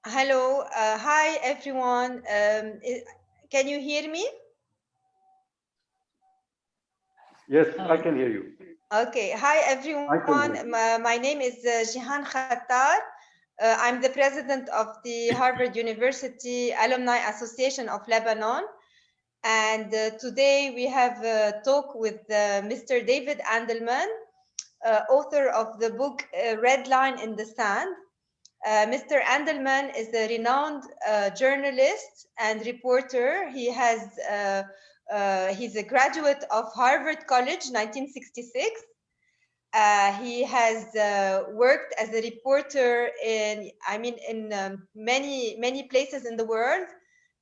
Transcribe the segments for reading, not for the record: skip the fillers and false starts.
Hello, hi everyone. Can you hear me? Yes, I can hear you. Okay, hi I can everyone. hear you. My name is Jihan Khattar. I'm the president of the Harvard University Alumni Association of Lebanon. And today we have a talk with Mr. David Andelman, author of the book Red Line in the Sand. Mr. Andelman is a renowned journalist and reporter. He's a graduate of Harvard College, 1966. He has worked as a reporter in many places in the world,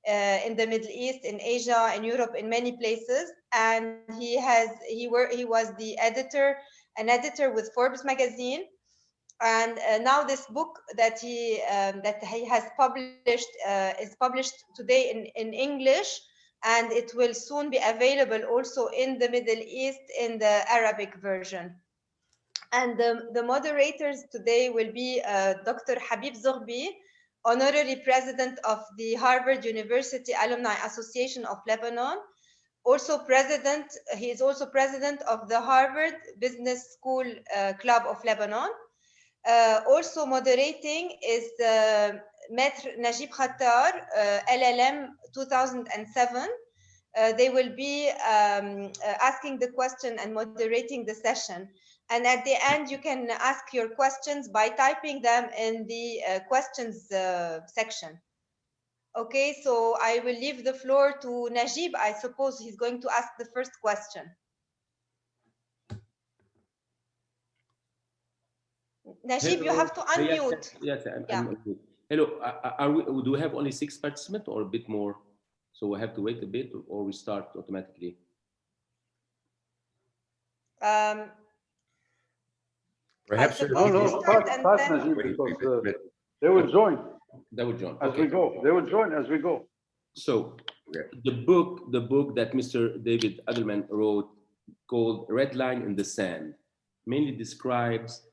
in the Middle East, in Asia, in Europe, in many places. And he was an editor with Forbes magazine, and now this book that he has published is published today in English, and it will soon be available also in the Middle East in the Arabic version. And the moderators today will be Dr. Habib Zoghbi, honorary president of the Harvard University Alumni Association of Lebanon. He is also president of the Harvard Business School Club of Lebanon. Also moderating is Maître Najib Khattar, LLM 2007. They will be asking the question and moderating the session. And at the end, you can ask your questions by typing them in the questions section. Okay, so I will leave the floor to Najib. I suppose he's going to ask the first question. Najib, you Hello. have to Yes, unmute. yes, Yeah. I'm good. Hello. Do we have only 6 participants or a bit more? So we have to wait a bit, or we start automatically? Um, I Perhaps No, suppose we no, start and start then Najib, wait, because wait. they will join That would John. as Okay. we go. They will join as we go. So Okay. the book that Mr. David Adelman wrote, called Red Line in the Sand, mainly describes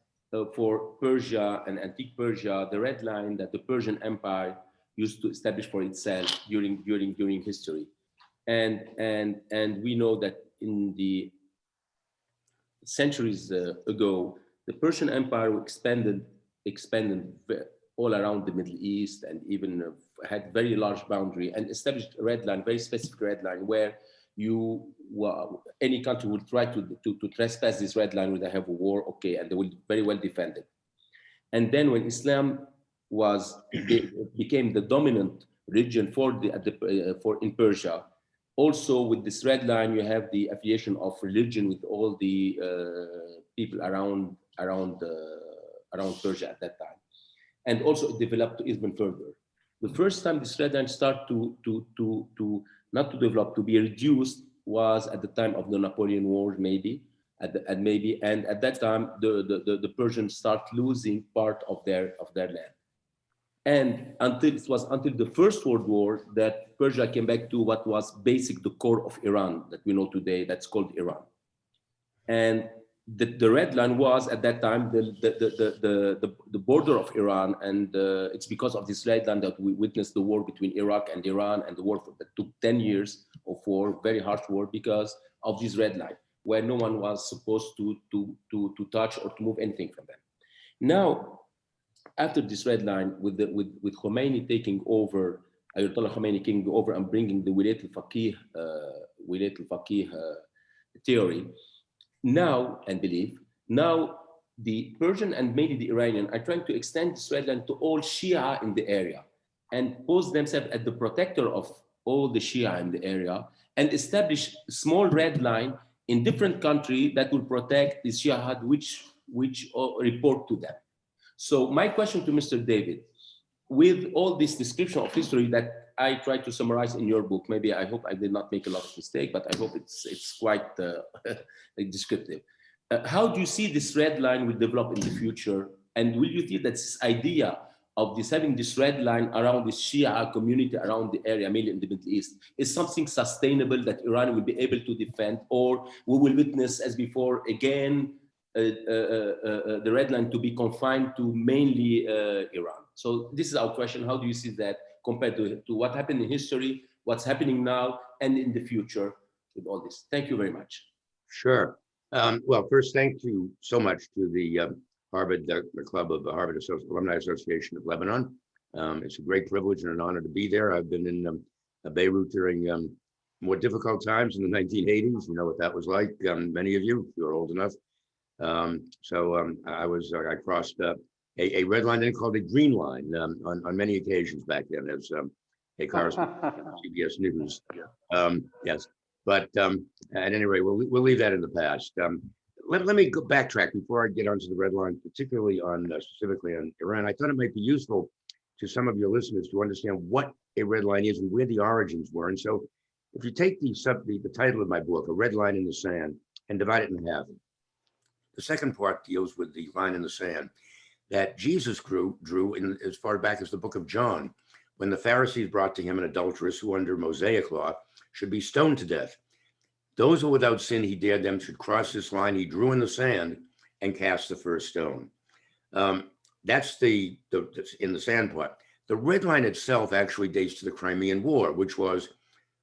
for Persia and antique Persia the red line that the Persian Empire used to establish for itself during history, and we know that in the centuries ago, the Persian Empire expanded all around the Middle East, and even had very large boundary and established a red line, very specific red line, where any country would try to trespass this red line, would have a war, okay, and they will very well defend it. And then when Islam became the dominant religion for in Persia, also with this red line, you have the affiliation of religion with all the people around Persia at that time, and also it developed even further. The first time this red line started to not to develop, to be reduced, was at the time of the Napoleon Wars, maybe. And at that time, the Persians start losing part of their land. And until the First World War that Persia came back to what was basic, the core of Iran that we know today, that's called Iran. And the red line was at that time the border of Iran, and it's because of this red line that we witnessed the war between Iraq and Iran, and the war that took 10 years of war, very harsh war, because of this red line, where no one was supposed to touch or to move anything from them. Now, after this red line, with Khomeini taking over, Ayatollah Khomeini taking over and bringing the Wilayat al-Faqih theory, now, and belief, now the Persian and mainly the Iranian are trying to extend this red line to all Shia in the area, and pose themselves as the protector of all the Shia in the area, and establish a small red line in different countries that will protect the Shia which report to them. So my question to Mr. David, with all this description of history that I tried to summarize in your book, maybe I hope I did not make a lot of mistake, but I hope it's quite descriptive. How do you see this red line will develop in the future? And will you think that this idea of having this red line around the Shia community around the area, mainly in the Middle East, is something sustainable that Iran will be able to defend, or we will witness, as before, again, the red line to be confined to mainly Iran? So this is our question. How do you see that compared to what happened in history, what's happening now, and in the future with all this? Thank you very much. Sure. Well, first, thank you so much to the Harvard, the Club of the Harvard Alumni Association of Lebanon. It's a great privilege and an honor to be there. I've been in Beirut during more difficult times in the 1980s. You know what that was like. Many of you, if you're old enough. I crossed a red line, then called a green line on many occasions back then as a correspondent on CBS News. Yes, but at any rate, we'll leave that in the past. Let me go backtrack before I get onto the red line, particularly on specifically on Iran. I thought it might be useful to some of your listeners to understand what a red line is and where the origins were. And so, if you take the title of my book, A Red Line in the Sand, and divide it in half, the second part deals with the line in the sand that Jesus drew in as far back as the book of John, when the Pharisees brought to him an adulteress who under Mosaic law should be stoned to death. Those who without sin he dared them should cross this line he drew in the sand and cast the first stone. That's the in the sand part. The red line itself actually dates to the Crimean War, which was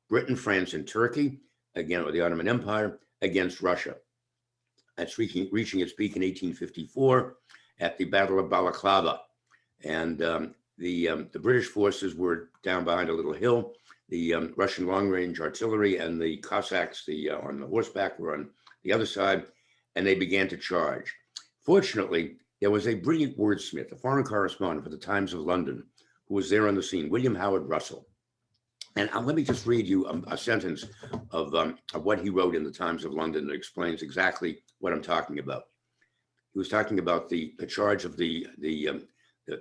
Britain, France, and Turkey, again, with the Ottoman Empire, against Russia. That's reaching its peak in 1854 at the Battle of Balaclava. And the British forces were down behind a little hill. The Russian long-range artillery and the Cossacks on the horseback were on the other side, and they began to charge. Fortunately, there was a brilliant wordsmith, a foreign correspondent for the Times of London, who was there on the scene, William Howard Russell. And let me just read you a sentence of what he wrote in the Times of London that explains exactly what I'm talking about. He was talking about the charge of the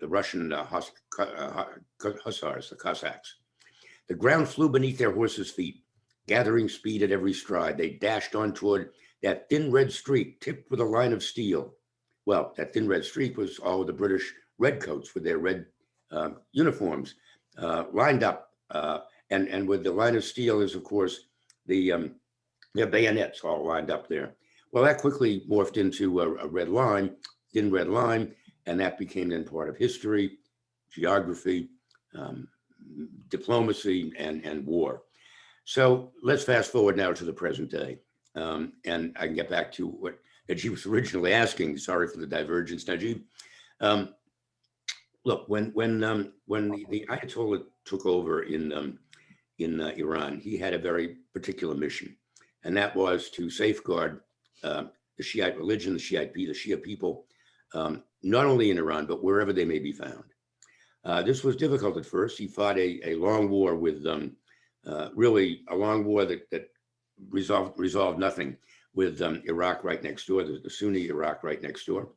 Russian hussars, the Cossacks. The ground flew beneath their horses' feet, gathering speed at every stride. They dashed on toward that thin red streak tipped with a line of steel. Well, that thin red streak was all of the British redcoats with their red uniforms lined up. And with the line of steel is, of course, their bayonets all lined up there. Well, that quickly morphed into a red line, thin red line, and that became then part of history, geography, diplomacy, and war. So let's fast forward now to the present day. And I can get back to what Najib was originally asking. Sorry for the divergence, Najib. Look, when the Ayatollah took over in Iran, he had a very particular mission, and that was to safeguard the Shiite religion, the Shia people, not only in Iran, but wherever they may be found. This was difficult at first. He fought a long war with really a long war that resolved nothing with Iraq right next door, the Sunni Iraq right next door.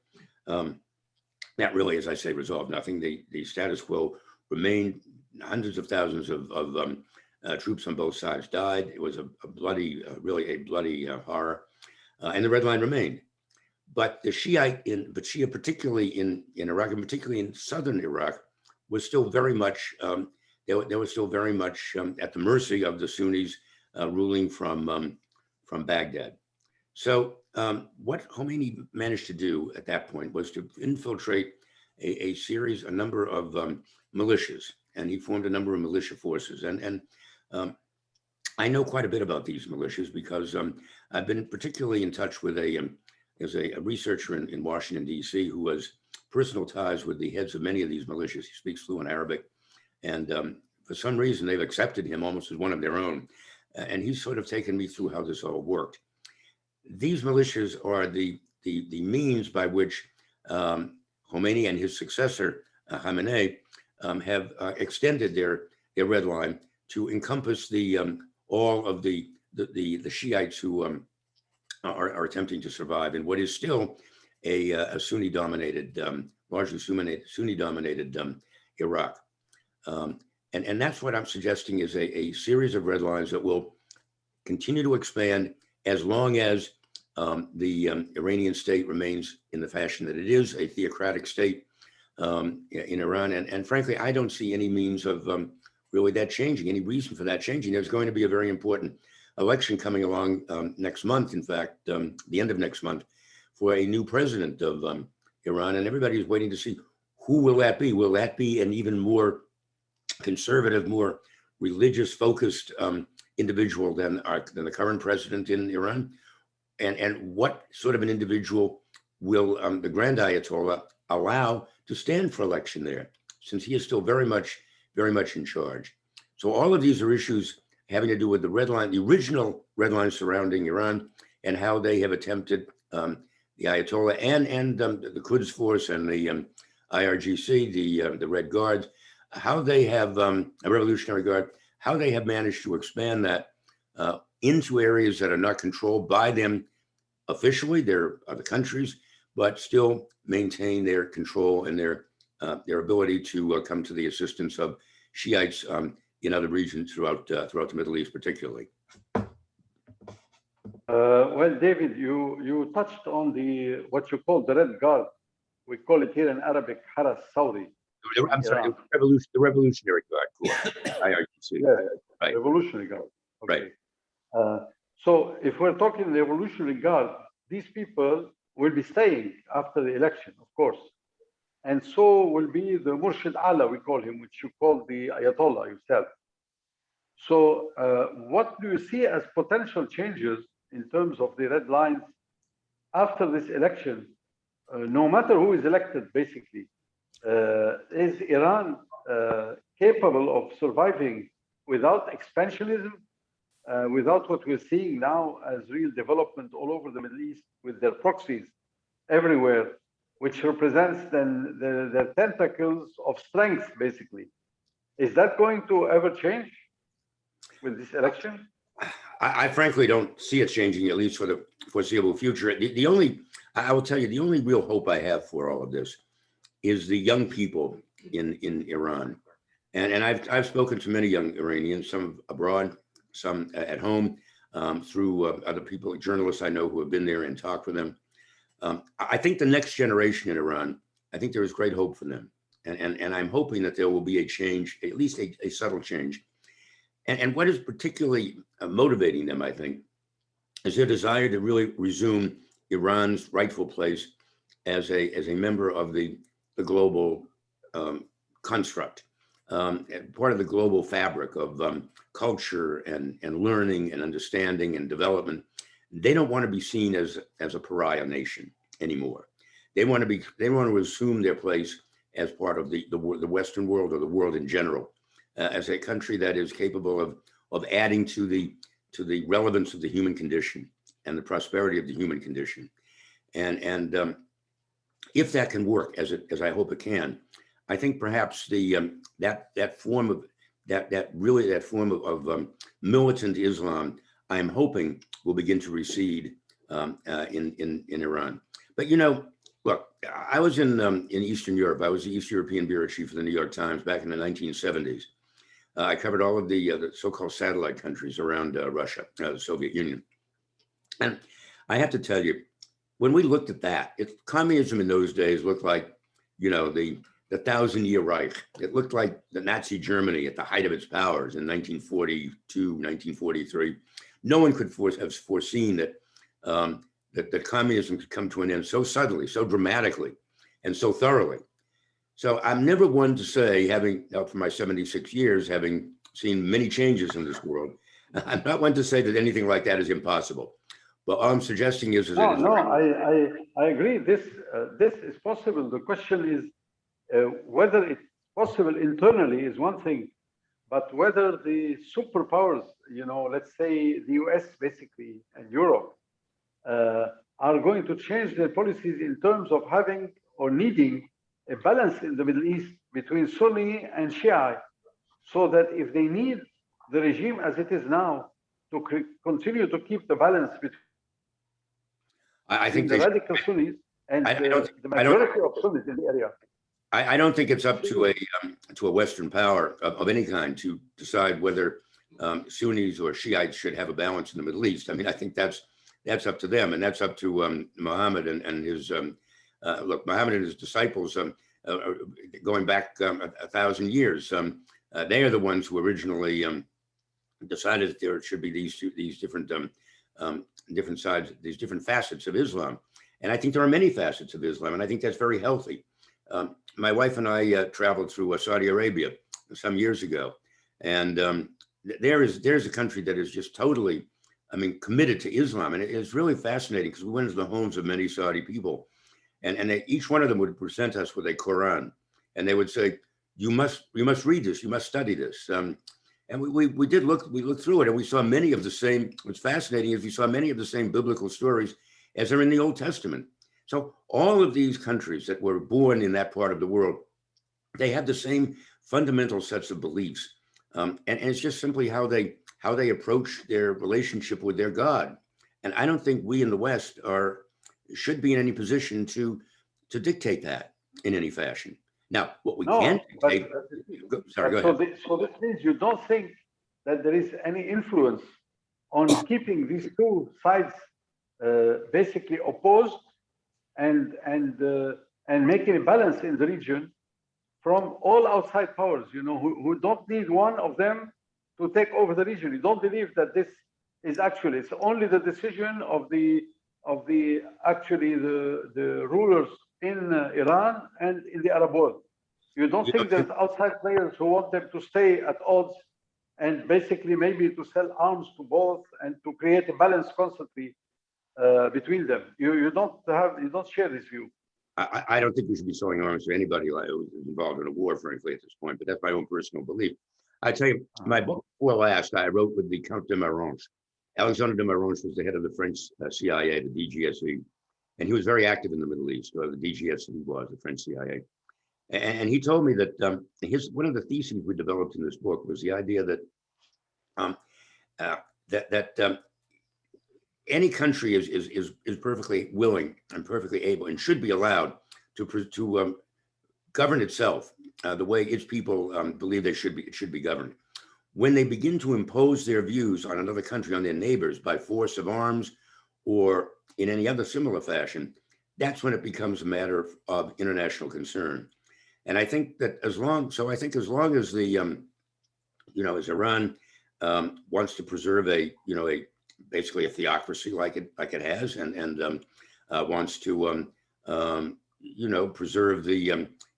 That really, as I say, resolved nothing. The status quo remained. Hundreds of thousands of troops on both sides died. It was a bloody, really a bloody horror, and the red line remained. But the Shia, particularly in Iraq, and particularly in southern Iraq, was still very much. They were still very much at the mercy of the Sunnis ruling from Baghdad. So what Khomeini managed to do at that point was to infiltrate a number of militias, and he formed a number of militia forces. And I know quite a bit about these militias because I've been particularly in touch with there's a researcher in Washington, D.C., who has personal ties with the heads of many of these militias. He speaks fluent Arabic. And for some reason, they've accepted him almost as one of their own. And he's sort of taken me through how this all worked. These militias are the means by which Khomeini and his successor, Khamenei, have extended their red line to encompass all of the Shiites who are attempting to survive in what is still a Sunni-dominated, largely Sunni-dominated Iraq. And that's what I'm suggesting is a series of red lines that will continue to expand as long as the Iranian state remains in the fashion that it is, a theocratic state in Iran. And frankly, I don't see any means of really that changing, any reason for that changing. There's going to be a very important election coming along next month, in fact, the end of next month, for a new president of Iran. And everybody is waiting to see who will that be? Will that be an even more conservative, more religious focused individual than the current president in Iran? And what sort of an individual will the Grand Ayatollah allow to stand for election there, since he is still very much in charge? So all of these are issues having to do with the red line, the original red line surrounding Iran, and how they have attempted, the Ayatollah and the Quds Force and the IRGC, the Red Guards, how they have a Revolutionary Guard, how they have managed to expand that into areas that are not controlled by them officially, they're other countries, but still maintain their control and their ability to come to the assistance of Shiites in other regions throughout the Middle East, particularly. Well, David, you touched on what you call the Red Guard. We call it here in Arabic, Haras Saudi. I'm sorry, the Revolutionary Guard Corps, IRGC. Yeah, Right. Revolutionary Guard. Okay. Right. So if we're talking the Revolutionary Guard, these people will be staying after the election, of course. And so will be the Murshid Ala, we call him, which you call the Ayatollah yourself. So what do you see as potential changes in terms of the red lines after this election, no matter who is elected, basically? Is Iran capable of surviving without expansionism, without what we're seeing now as real development all over the Middle East with their proxies everywhere, which represents then the tentacles of strength, basically? Is that going to ever change with this election? I frankly don't see it changing, at least for the foreseeable future. I will tell you, the only real hope I have for all of this is the young people in Iran. And I've spoken to many young Iranians, some abroad, some at home, through other people, journalists I know who have been there and talked with them. I think the next generation in Iran, I think there is great hope for them. And I'm hoping that there will be a change, at least a subtle change. And what is particularly motivating them, I think, is their desire to really resume Iran's rightful place as a member of the global construct, part of the global fabric of culture and learning and understanding and development. They don't want to be seen as a pariah nation anymore. They want to assume their place as part of the Western world, or the world in general, as a country that is capable of adding to the relevance of the human condition and the prosperity of the human condition. And if that can work, as I hope it can, I think perhaps that form of militant Islam, I'm hoping, will begin to recede in Iran. But look, I was in Eastern Europe. I was the East European bureau chief of the New York Times back in the 1970s. I covered all of the so-called satellite countries around Russia, the Soviet Union. And I have to tell you, when we looked at that, communism in those days looked like, the 1,000-year Reich. It looked like the Nazi Germany at the height of its powers in 1942, 1943. No one could have foreseen that communism could come to an end so suddenly, so dramatically, and so thoroughly. So I'm never one to say, for my 76 years, having seen many changes in this world, I'm not one to say that anything like that is impossible. But all I'm suggesting is I agree. This is possible. The question is whether it's possible internally is one thing, but whether the superpowers, let's say the US basically and Europe, are going to change their policies in terms of having or needing a balance in the Middle East between Sunni and Shia, so that if they need the regime as it is now to continue to keep the balance between the radical Sunnis and the majority of Sunnis in the area. I don't think it's up to a Western power of any kind to decide whether Sunnis or Shiites should have a balance in the Middle East. I mean, I think that's up to them, and that's up to Muhammad and his Muhammad and his disciples going back 1,000 years. They are the ones who originally decided that there should be these different sides, these different facets of Islam. And I think there are many facets of Islam, and I think that's very healthy. My wife and I traveled through Saudi Arabia some years ago, and there's a country that is just totally, I mean, committed to Islam, and it's really fascinating because we went to the homes of many Saudi people, and each one of them would present us with a Quran, and they would say, you must read this, you must study this. And we looked through it, and we saw many of the same. What's fascinating is we saw many of the same biblical stories as are in the Old Testament. So all of these countries that were born in that part of the world, they have the same fundamental sets of beliefs, and it's just simply how they approach their relationship with their God. And I don't think we in the West should be in any position to dictate that in any fashion. Now, what we can dictate. Sorry, go ahead. So this means you don't think that there is any influence on keeping these two sides basically opposed and making a balance in the region from all outside powers, who don't need one of them to take over the region. You don't believe that this is actually, it's only the decision of the rulers in Iran and in the Arab world. You don't think there's outside players who want them to stay at odds and basically maybe to sell arms to both and to create a balance constantly between them? You don't share this view. I don't think we should be selling arms to anybody who's involved in a war, frankly, at this point, but that's my own personal belief. I tell you, my book before last, I wrote with the Count de Marronche. Alexandre de Marronche was the head of the French CIA, the DGSE, and he was very active in the Middle East, or the DGSE was, the French CIA. And he told me that one of the theses we developed in this book was the idea that any country is perfectly willing and perfectly able and should be allowed to govern itself the way its people believe it should be governed. When they begin to impose their views on another country, on their neighbors, by force of arms or in any other similar fashion, that's when it becomes a matter of international concern. And I think that as long as the as Iran wants to preserve basically a theocracy like it has, and wants to preserve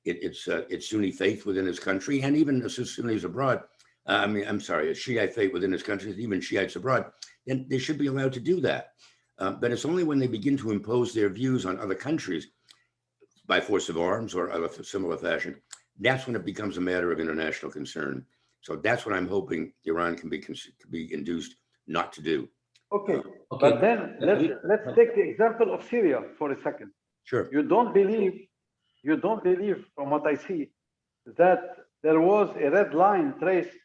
its Sunni faith within its country, and even Sunnis abroad. Shiite faith within its country, even Shiites abroad, then they should be allowed to do that. But it's only when they begin to impose their views on other countries by force of arms or other similar fashion, that's when it becomes a matter of international concern. So that's what I'm hoping Iran can be induced not to do. Okay. But then let's take the example of Syria for a second. Sure. You don't believe, from what I see, that there was a red line traced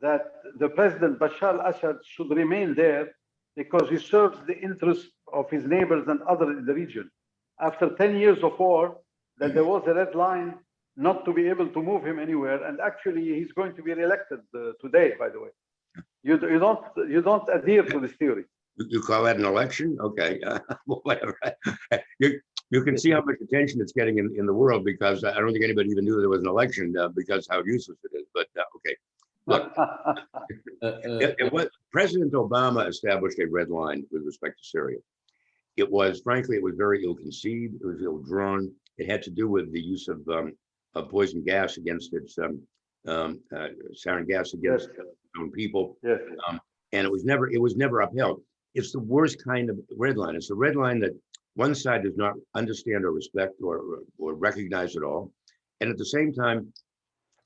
that the President Bashar al-Assad should remain there because he serves the interests of his neighbors and others in the region. After 10 years of war, that there was a red line not to be able to move him anywhere. And actually, he's going to be reelected today, by the way. You don't adhere to this theory. You call that an election? Okay, whatever. You can see how much attention it's getting in the world, because I don't think anybody even knew there was an election because how useless it is. But okay, look, President Obama established a red line with respect to Syria. Frankly, it was very ill-conceived. It was ill-drawn. It had to do with the use of poison gas against sarin gas against its own people. Yes. And it was never upheld. It's the worst kind of red line. It's a red line that one side does not understand or respect or recognize at all. And at the same time,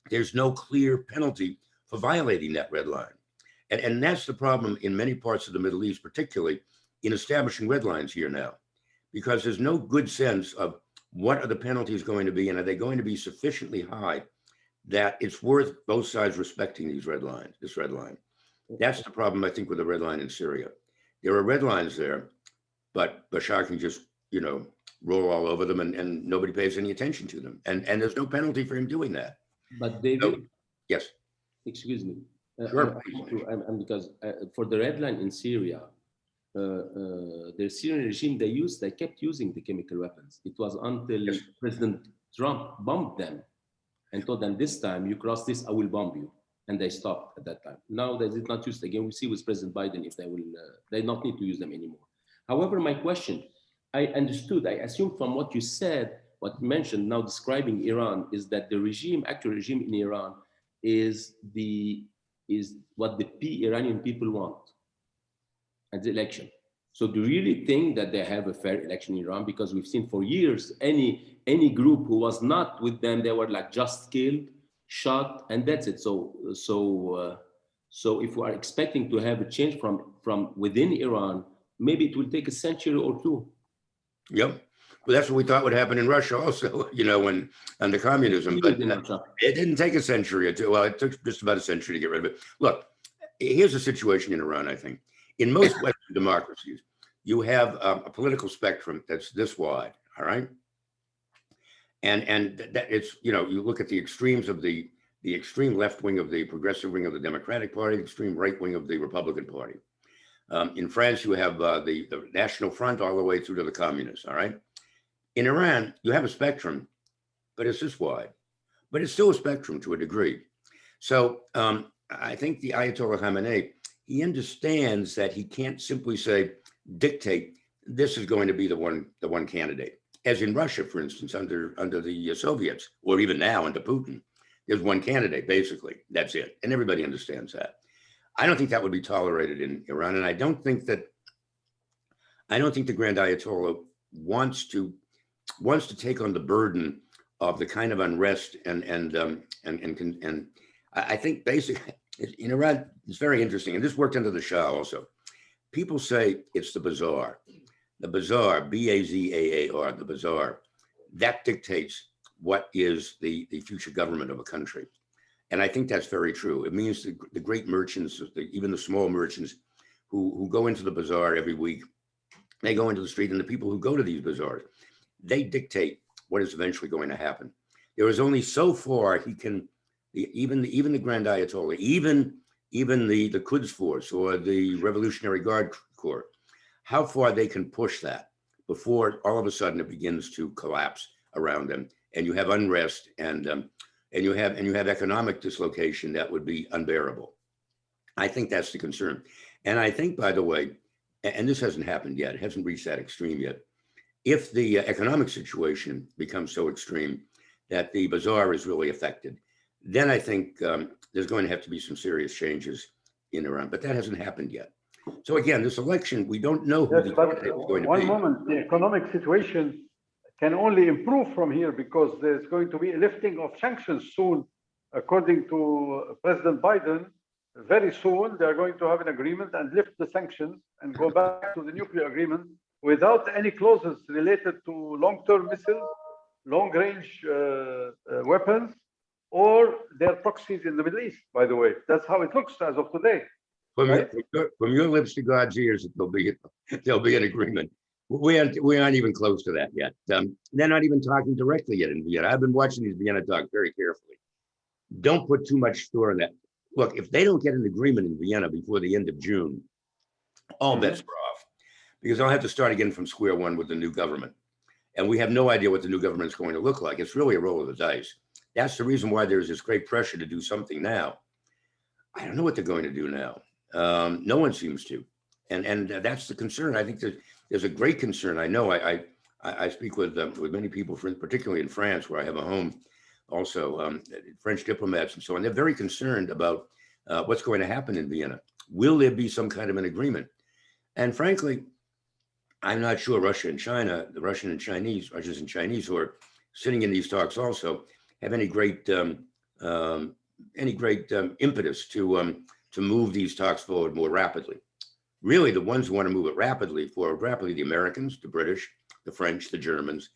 there's no clear penalty for violating that red line. And that's the problem in many parts of the Middle East, particularly in establishing red lines here now, because there's no good sense of what are the penalties going to be, and are they going to be sufficiently high that it's worth both sides respecting this red line. That's the problem, I think, with the red line in Syria. There are red lines there, but Bashar can just, roll all over them, and nobody pays any attention to them. And there's no penalty for him doing that. But David, so, yes. Excuse me. Sure. Because for the red line in Syria, the Syrian regime, they kept using the chemical weapons. It was until President Trump bombed them and told them, this time you cross this, I will bomb you. And they stopped at that time. Now they did not use it again. We see with President Biden if they not need to use them anymore. However, my question, I assume from what you said what you mentioned now describing Iran is that the regime, actual regime in Iran, is what the Iranian people want at the election. So do you really think that they have a fair election in Iran? Because we've seen for years, any group who was not with them, they were like just killed, shot, and that's it. So if we are expecting to have a change from within Iran, maybe it will take a century or two. Yep. Well, that's what we thought would happen in Russia also, when under communism, but it didn't take a century or two. Well, it took just about a century to get rid of it. Look, here's the situation in Iran, I think. In most Western democracies, you have a political spectrum that's this wide, all right? And that it's, you look at the extremes of the extreme left wing of the progressive wing of the Democratic Party, the extreme right wing of the Republican Party. In France, you have the National Front all the way through to the communists, all right? In Iran, you have a spectrum, but it's this wide. But it's still a spectrum to a degree. So I think the Ayatollah Khamenei, he understands that he can't simply say, dictate, this is going to be the one candidate. As in Russia, for instance, under the Soviets, or even now under Putin, there's one candidate, basically. That's it. And everybody understands that. I don't think that would be tolerated in Iran. And I don't think the Grand Ayatollah wants to take on the burden of the kind of unrest and I think basically in Iran, it's very interesting. And this worked under the Shah also. People say it's the bazaar. The bazaar, B-A-Z-A-A-R, the bazaar, that dictates what is the future government of a country. And I think that's very true. It means the great merchants, even the small merchants who go into the bazaar every week, they go into the street, and the people who go to these bazaars, they dictate what is eventually going to happen. There is only so far he can, even the Grand Ayatollah, even the Quds Force or the Revolutionary Guard Corps, how far they can push that before all of a sudden it begins to collapse around them, and you have unrest and you have economic dislocation that would be unbearable. I think that's the concern. And I think, by the way, and this hasn't happened yet, it hasn't reached that extreme yet, if the economic situation becomes so extreme that the bazaar is really affected, then I think there's going to have to be some serious changes in Iran, but that hasn't happened yet. So again, this election, we don't know who the candidate is going to be. One moment, the economic situation can only improve from here because there's going to be a lifting of sanctions soon. According to President Biden, very soon they're going to have an agreement and lift the sanctions and go back to the nuclear agreement without any clauses related to long-term missiles, long-range weapons, or their proxies in the Middle East, by the way. That's how it looks as of today. From your lips to God's ears, there'll be an agreement. We aren't even close to that yet. They're not even talking directly yet in Vienna. I've been watching these Vienna talks very carefully. Don't put too much store in that. Look, if they don't get an agreement in Vienna before the end of June, all bets are off, because they'll have to start again from square one with the new government. And we have no idea what the new government is going to look like. It's really a roll of the dice. That's the reason why there's this great pressure to do something now. I don't know what they're going to do now. No one seems to. And that's the concern. I think there's a great concern. I know I speak with many people, particularly in France, where I have a home, also French diplomats and so on. They're very concerned about what's going to happen in Vienna. Will there be some kind of an agreement? And frankly, I'm not sure Russia and China, the Russians and Chinese who are sitting in these talks also have any great impetus to move these talks forward more rapidly. Really, the ones who want to move it forward rapidly, the Americans, the British, the French, the Germans,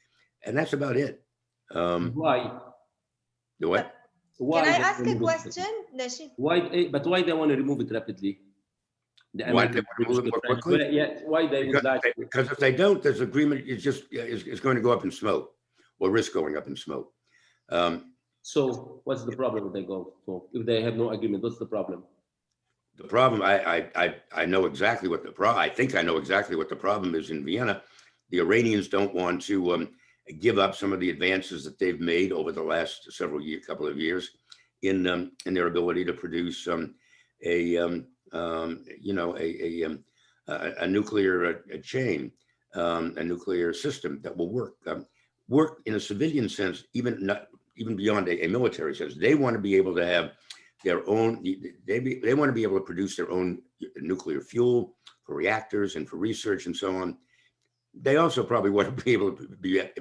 and that's about it. Why? The what? Why Can I ask a question, Nashid? Why? But why they want to remove it rapidly? Why they want to move it more quickly? Well, yeah, why they would like? Because if they don't, this agreement is going to go up in smoke, or risk going up in smoke. So what's the problem if they go? So if they have no agreement, what's the problem? The problem, I know exactly what the problem. I think I know exactly what the problem is in Vienna. The Iranians don't want to give up some of the advances that they've made over the last couple of years in their ability to produce a nuclear chain, a nuclear system that will work. work in a civilian sense, even beyond a military sense. They want to be able to have their own, they want to be able to produce their own nuclear fuel for reactors and for research and so on. They also probably want to be able to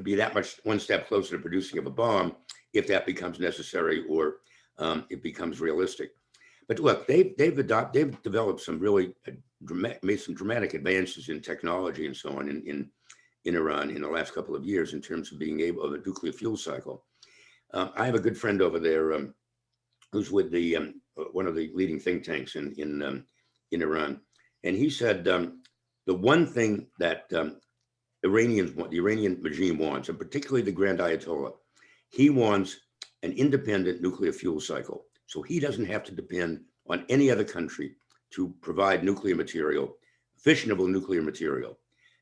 be that much one step closer to producing of a bomb if that becomes necessary or it becomes realistic. But look, they've developed some really made some dramatic advances in technology and so on in Iran in the last couple of years in terms of being able of a nuclear fuel cycle. I have a good friend over there who's with the one of the leading think tanks in Iran, and he said the one thing that the Iranian regime wants, and particularly the Grand Ayatollah, he wants an independent nuclear fuel cycle, so he doesn't have to depend on any other country to provide nuclear material, fissionable nuclear material.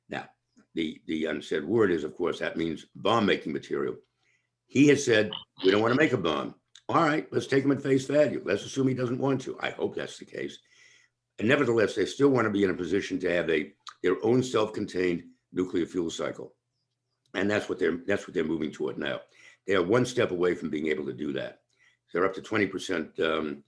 Now, the unsaid word is, of course, that means bomb-making material. He has said, we don't want to make a bomb. All right, let's take him at face value. Let's assume he doesn't want to. I hope that's the case. And nevertheless, they still want to be in a position to have their own self-contained nuclear fuel cycle. And that's what they're moving toward now. They are one step away from being able to do that. They're up to 20%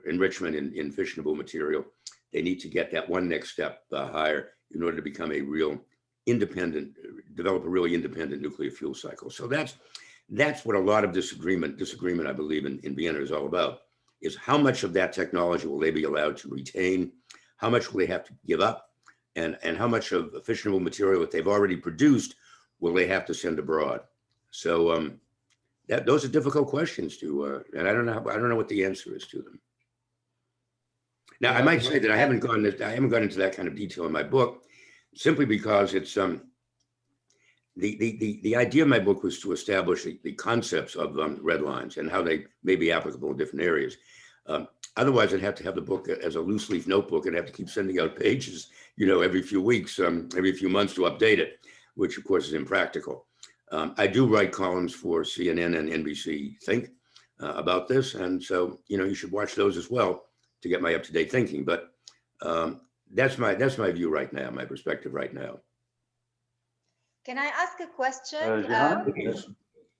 enrichment in fissionable material. They need to get that one next step higher in order to become a real independent, develop a really independent nuclear fuel cycle. So that's what a lot of disagreement, I believe, in Vienna is all about, is how much of that technology will they be allowed to retain? How much will they have to give up? And how much of fissionable material that they've already produced will they have to send abroad? So those are difficult questions and I don't know what the answer is to them. Now, I might say that I haven't gone into that kind of detail in my book, simply because it's the idea of my book was to establish the concepts of red lines and how they may be applicable in different areas. Otherwise, I'd have to have the book as a loose leaf notebook and have to keep sending out pages, every few weeks, every few months to update it, which of course is impractical. I do write columns for CNN and NBC Think about this, and so you should watch those as well to get my up-to-date thinking. But that's my view right now, my perspective right now. Can I ask a question?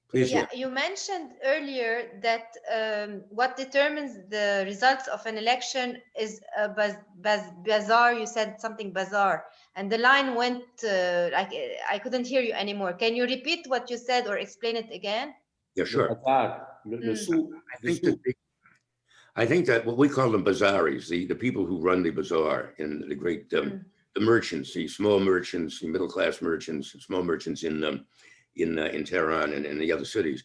Please. Yeah, you mentioned earlier that what determines the results of an election is a bazaar. You said something bazaar, and the line went like I couldn't hear you anymore. Can you repeat what you said or explain it again? Yeah, sure. I think that what we call them bazaris, the people who run the bazaar in the great the merchants, the small merchants, the middle class merchants, small merchants in Tehran and the other cities,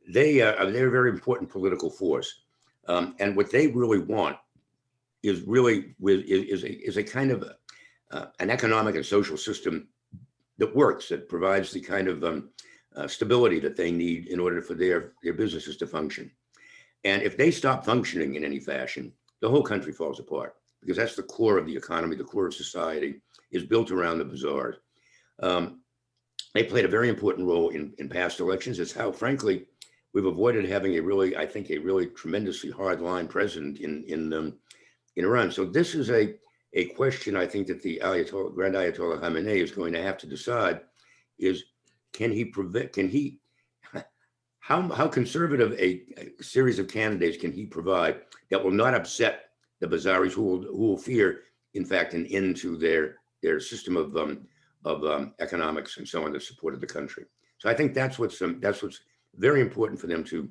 they're a very important political force, and what they really want is a kind of an economic and social system that works, that provides the kind of stability that they need in order for their businesses to function. And if they stop functioning in any fashion, the whole country falls apart, because that's the core of the economy, the core of society is built around the bazaars. They played a very important role in past elections. It's how, frankly, we've avoided having a really tremendously hard-line president in Iran. So this is a question I think that the Grand Ayatollah Khamenei is going to have to decide: is how conservative a series of candidates can he provide that will not upset the bazaris who will fear, in fact, an end to their system of economics and so on that supported the country. So I think that's what's very important for them to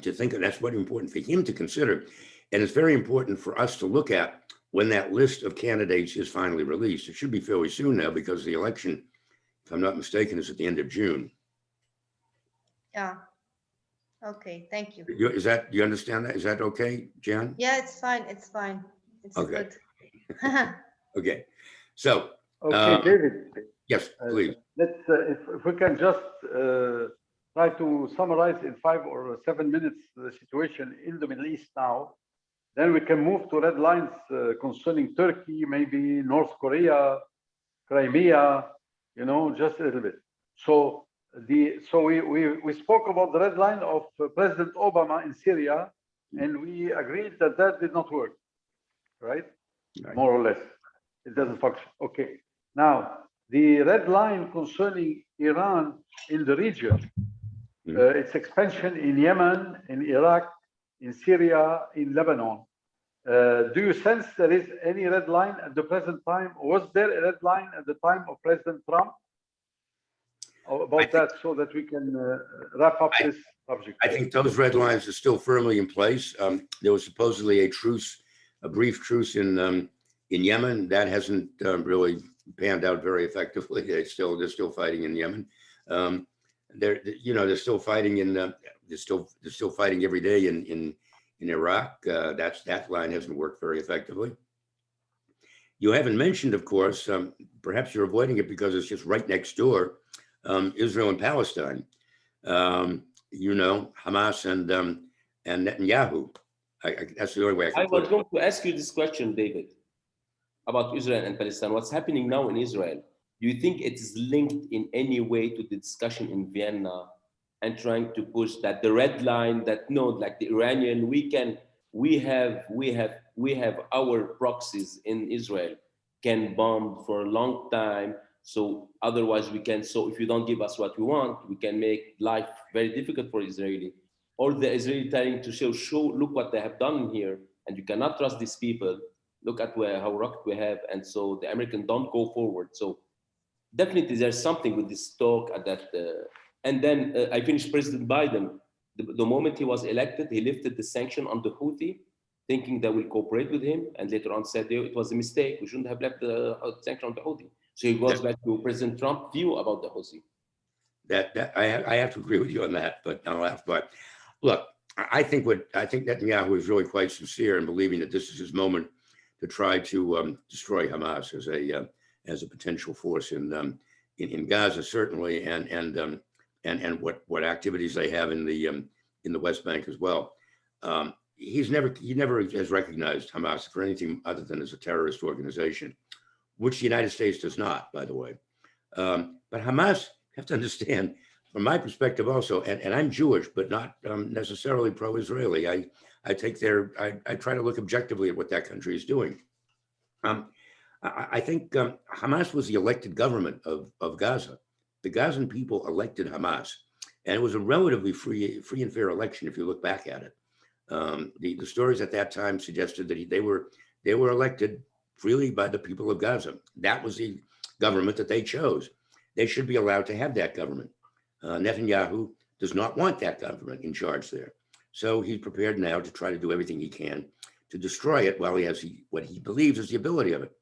think, and that's what's important for him to consider. And it's very important for us to look at when that list of candidates is finally released. It should be fairly soon now, because the election, if I'm not mistaken, is at the end of June. Yeah. Okay. Thank you. Do you understand that? Is that okay, Jan? Yeah, it's fine. It's fine. It's okay. Good. Okay. So. Okay, David. Yes, please. Let's, if we can just try to summarize in 5 or 7 minutes the situation in the Middle East now, then we can move to red lines concerning Turkey, maybe North Korea, Crimea, just a little bit. So we spoke about the red line of President Obama in Syria, and we agreed that did not work, right? More or less, it doesn't function. Okay. Now, the red line concerning Iran in the region, its expansion in Yemen, in Iraq, in Syria, in Lebanon. Do you sense there is any red line at the present time? Was there a red line at the time of President Trump about that, so that we can wrap up this subject? I think those red lines are still firmly in place. There was supposedly a truce, a brief truce in Yemen. That hasn't really panned out very effectively. They're still fighting in Yemen. They're still fighting they're still fighting every day in Iraq. That line hasn't worked very effectively. You haven't mentioned, of course, perhaps you're avoiding it because it's just right next door, Israel and Palestine. Hamas and Netanyahu. That's the only way I can put it. I was going to ask you this question, David, about Israel and Palestine. What's happening now in Israel? Do you think it is linked in any way to the discussion in Vienna and trying to push that the red line, that no, like the Iranian, we have our proxies in Israel can bomb for a long time. So otherwise we can, so if you don't give us what we want, we can make life very difficult for Israeli. Or the Israeli trying to show, look what they have done here, and you cannot trust these people. Look at how rocked we have, and so the Americans don't go forward. So definitely there's something with this talk at that. And then I finished President Biden. The moment he was elected, he lifted the sanction on the Houthi, thinking that we'll cooperate with him, and later on said it was a mistake. We shouldn't have left the sanction on the Houthi. So he goes back to President Trump's view about the Houthi. I have to agree with you on that, but I'll laugh. But look, I think Netanyahu is really quite sincere in believing that this is his moment to try to destroy Hamas as a potential force in Gaza, certainly, and what activities they have in the West Bank as well. He never has recognized Hamas for anything other than as a terrorist organization, which the United States does not, by the way. But Hamas, you have to understand, from my perspective also, and I'm Jewish, but not necessarily pro-Israeli. I try to look objectively at what that country is doing. I think Hamas was the elected government of Gaza. The Gazan people elected Hamas, and it was a relatively free and fair election if you look back at it. The stories at that time suggested that they were elected freely by the people of Gaza. That was the government that they chose. They should be allowed to have that government. Netanyahu does not want that government in charge there. So he's prepared now to try to do everything he can to destroy it while he has what he believes is the ability of it.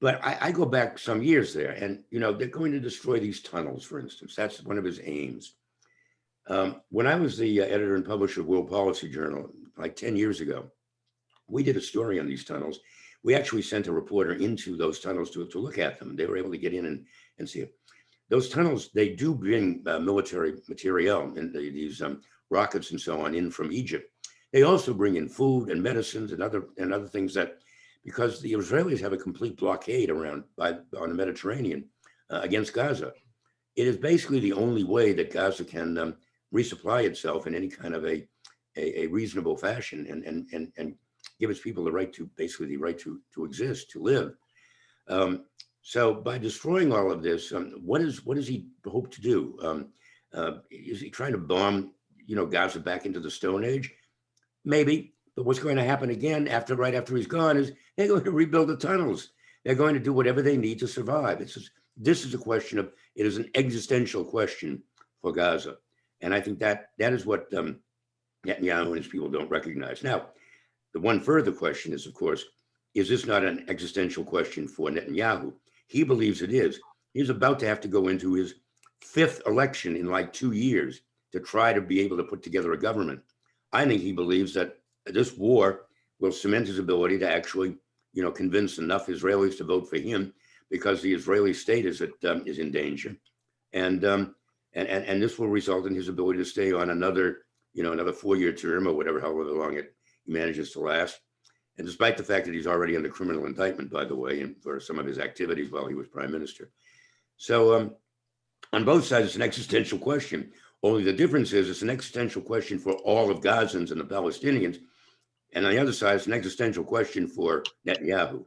But I go back some years there, and they're going to destroy these tunnels, for instance. That's one of his aims. When I was the editor and publisher of World Policy Journal, like 10 years ago, we did a story on these tunnels. We actually sent a reporter into those tunnels to look at them. They were able to get in and see it. Those tunnels, they do bring military materiel and these rockets and so on in from Egypt. They also bring in food and medicines and other things that, because the Israelis have a complete blockade on the Mediterranean against Gaza. It is basically the only way that Gaza can resupply itself in any kind of a reasonable fashion and give its people the right to exist, to live. So by destroying all of this, what does he hope to do? Is he trying to bomb, Gaza back into the Stone Age? Maybe, but what's going to happen again right after he's gone is they're going to rebuild the tunnels. They're going to do whatever they need to survive. This is a question of, it is an existential question for Gaza. And I think that is what Netanyahu and his people don't recognize. Now, the one further question is, of course, is this not an existential question for Netanyahu? He believes it is. He's about to have to go into his 5th election in like 2 years to try to be able to put together a government. I think he believes that this war will cement his ability to actually, convince enough Israelis to vote for him, because the Israeli state is in danger, and this will result in his ability to stay on another 4-year term or however long it manages to last. And despite the fact that he's already under criminal indictment, by the way, and for some of his activities while he was prime minister. So on both sides, it's an existential question. Only the difference is it's an existential question for all of Gazans and the Palestinians. And on the other side, it's an existential question for Netanyahu.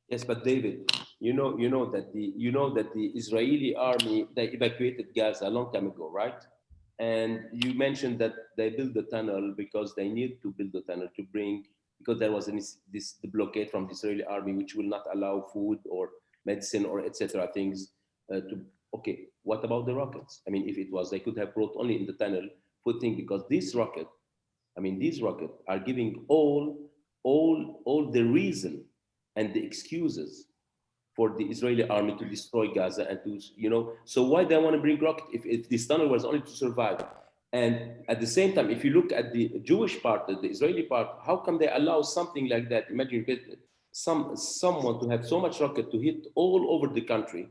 Yes, but David, that the Israeli army, they evacuated Gaza a long time ago, right? And you mentioned that they built the tunnel because they need to build the tunnel to bring, because there was the blockade from the Israeli army, which will not allow food or medicine or etc. things okay, what about the rockets? I mean, if it was, they could have brought only in the tunnel food thing, because these rockets are giving all the reason and the excuses for the Israeli army to destroy Gaza and to, so why they want to bring rocket if this tunnel was only to survive? And at the same time, if you look at the Jewish part, the Israeli part, how come they allow something like that? Imagine you get someone to have so much rocket to hit all over the country,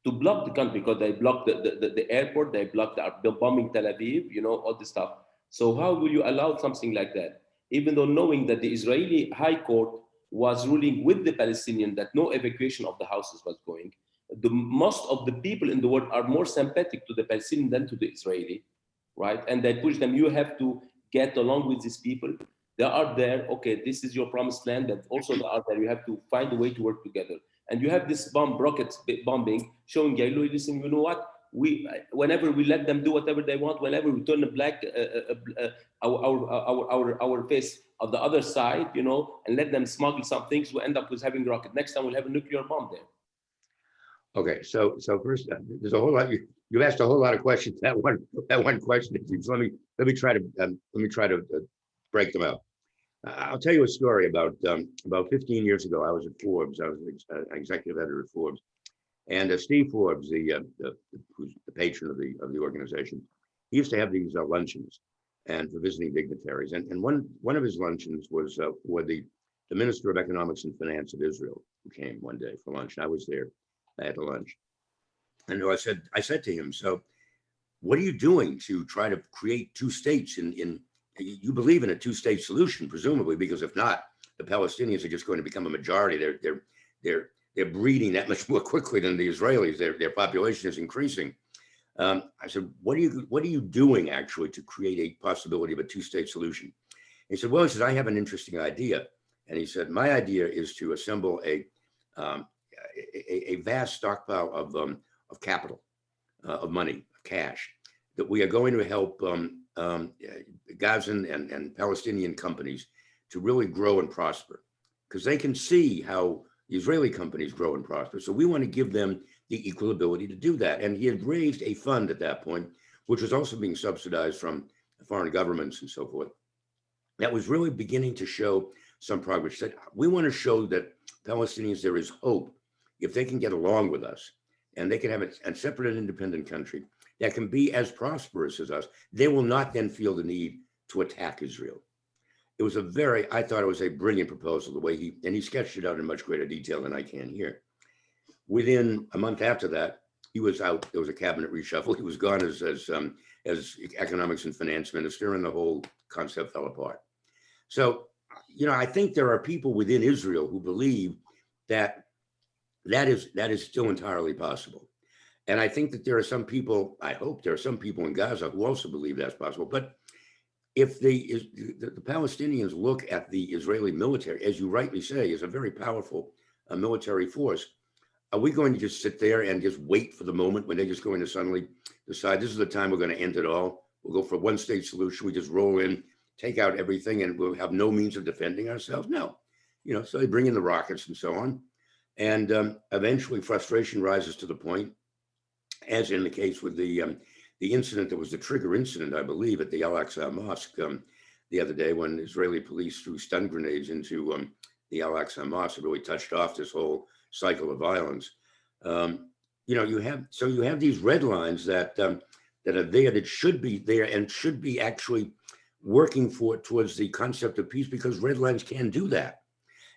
to block the country, because they blocked the airport, they blocked the bombing Tel Aviv, all this stuff. So how will you allow something like that? Even though knowing that the Israeli High Court was ruling with the Palestinian that no evacuation of the houses was going. Most of the people in the world are more sympathetic to the Palestinian than to the Israeli, right? And they push them, you have to get along with these people. They are there, okay, this is your promised land, but also they are there, you have to find a way to work together. And you have this rockets bombing, showing, listen, you know what? Whenever we let them do whatever they want, whenever we turn our face of the other side, and let them smuggle some things, we end up with having a rocket. Next time we'll have a nuclear bomb there. Okay, so first, there's a whole lot. You asked a whole lot of questions. That one question. So let me try to break them out. I'll tell you a story about 15 years ago. I was at Forbes. I was an executive editor at Forbes, and Steve Forbes, who's the patron of the organization, he used to have these luncheons, and for visiting dignitaries. And one of his luncheons was for the Minister of Economics and Finance of Israel, who came one day for lunch. And I was there. I had lunch, and I said to him, so what are you doing to try to create two states you believe in a two-state solution, presumably, because if not, the Palestinians are just going to become a majority. They're breeding that much more quickly than the Israelis. Their population is increasing. I said, what are you doing actually to create a possibility of a two-state solution? He said, well, I have an interesting idea. And he said, my idea is to assemble a vast stockpile of capital, of money, of cash, that we are going to help Gazan and Palestinian companies to really grow and prosper, because they can see how the Israeli companies grow and prosper. So we want to give them the equal ability to do that. And he had raised a fund at that point, which was also being subsidized from foreign governments and so forth, that was really beginning to show some progress. That we want to show that Palestinians, there is hope if they can get along with us, and they can have a separate and independent country that can be as prosperous as us. They will not then feel the need to attack Israel. It was I thought it was a brilliant proposal, the way he sketched it out in much greater detail than I can here. Within a month after that, he was out. There was a cabinet reshuffle. He was gone as economics and finance minister, and the whole concept fell apart. So, I think there are people within Israel who believe that is still entirely possible. And I think that there are some people, I hope there are some people in Gaza who also believe that's possible. But if the Palestinians look at the Israeli military, as you rightly say, is a very powerful military force, are we going to just sit there and just wait for the moment when they're just going to suddenly decide this is the time we're going to end it all? We'll go for a one-state solution. We just roll in, take out everything, and we'll have no means of defending ourselves? No. So they bring in the rockets and so on. And eventually frustration rises to the point, as in the case with the incident that was the trigger incident, I believe, at the Al-Aqsa Mosque the other day, when Israeli police threw stun grenades into the Al-Aqsa Mosque. It really touched off this whole cycle of violence. You have these red lines that are there, that should be there and should be actually working towards the concept of peace, because red lines can do that.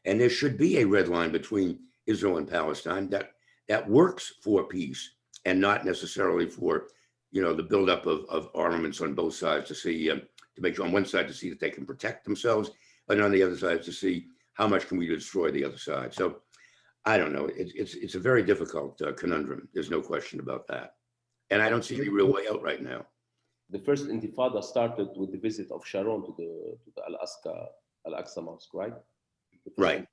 And there should be a red line between Israel and Palestine that works for peace, and not necessarily for the buildup of armaments on both sides to see to make sure on one side to see that they can protect themselves, and on the other side to see how much can we destroy the other side. So I don't know. It's a very difficult conundrum. There's no question about that, and I don't see any real way out right now. The first Intifada started with the visit of Sharon to the Al-Aqsa Mosque, right? Right.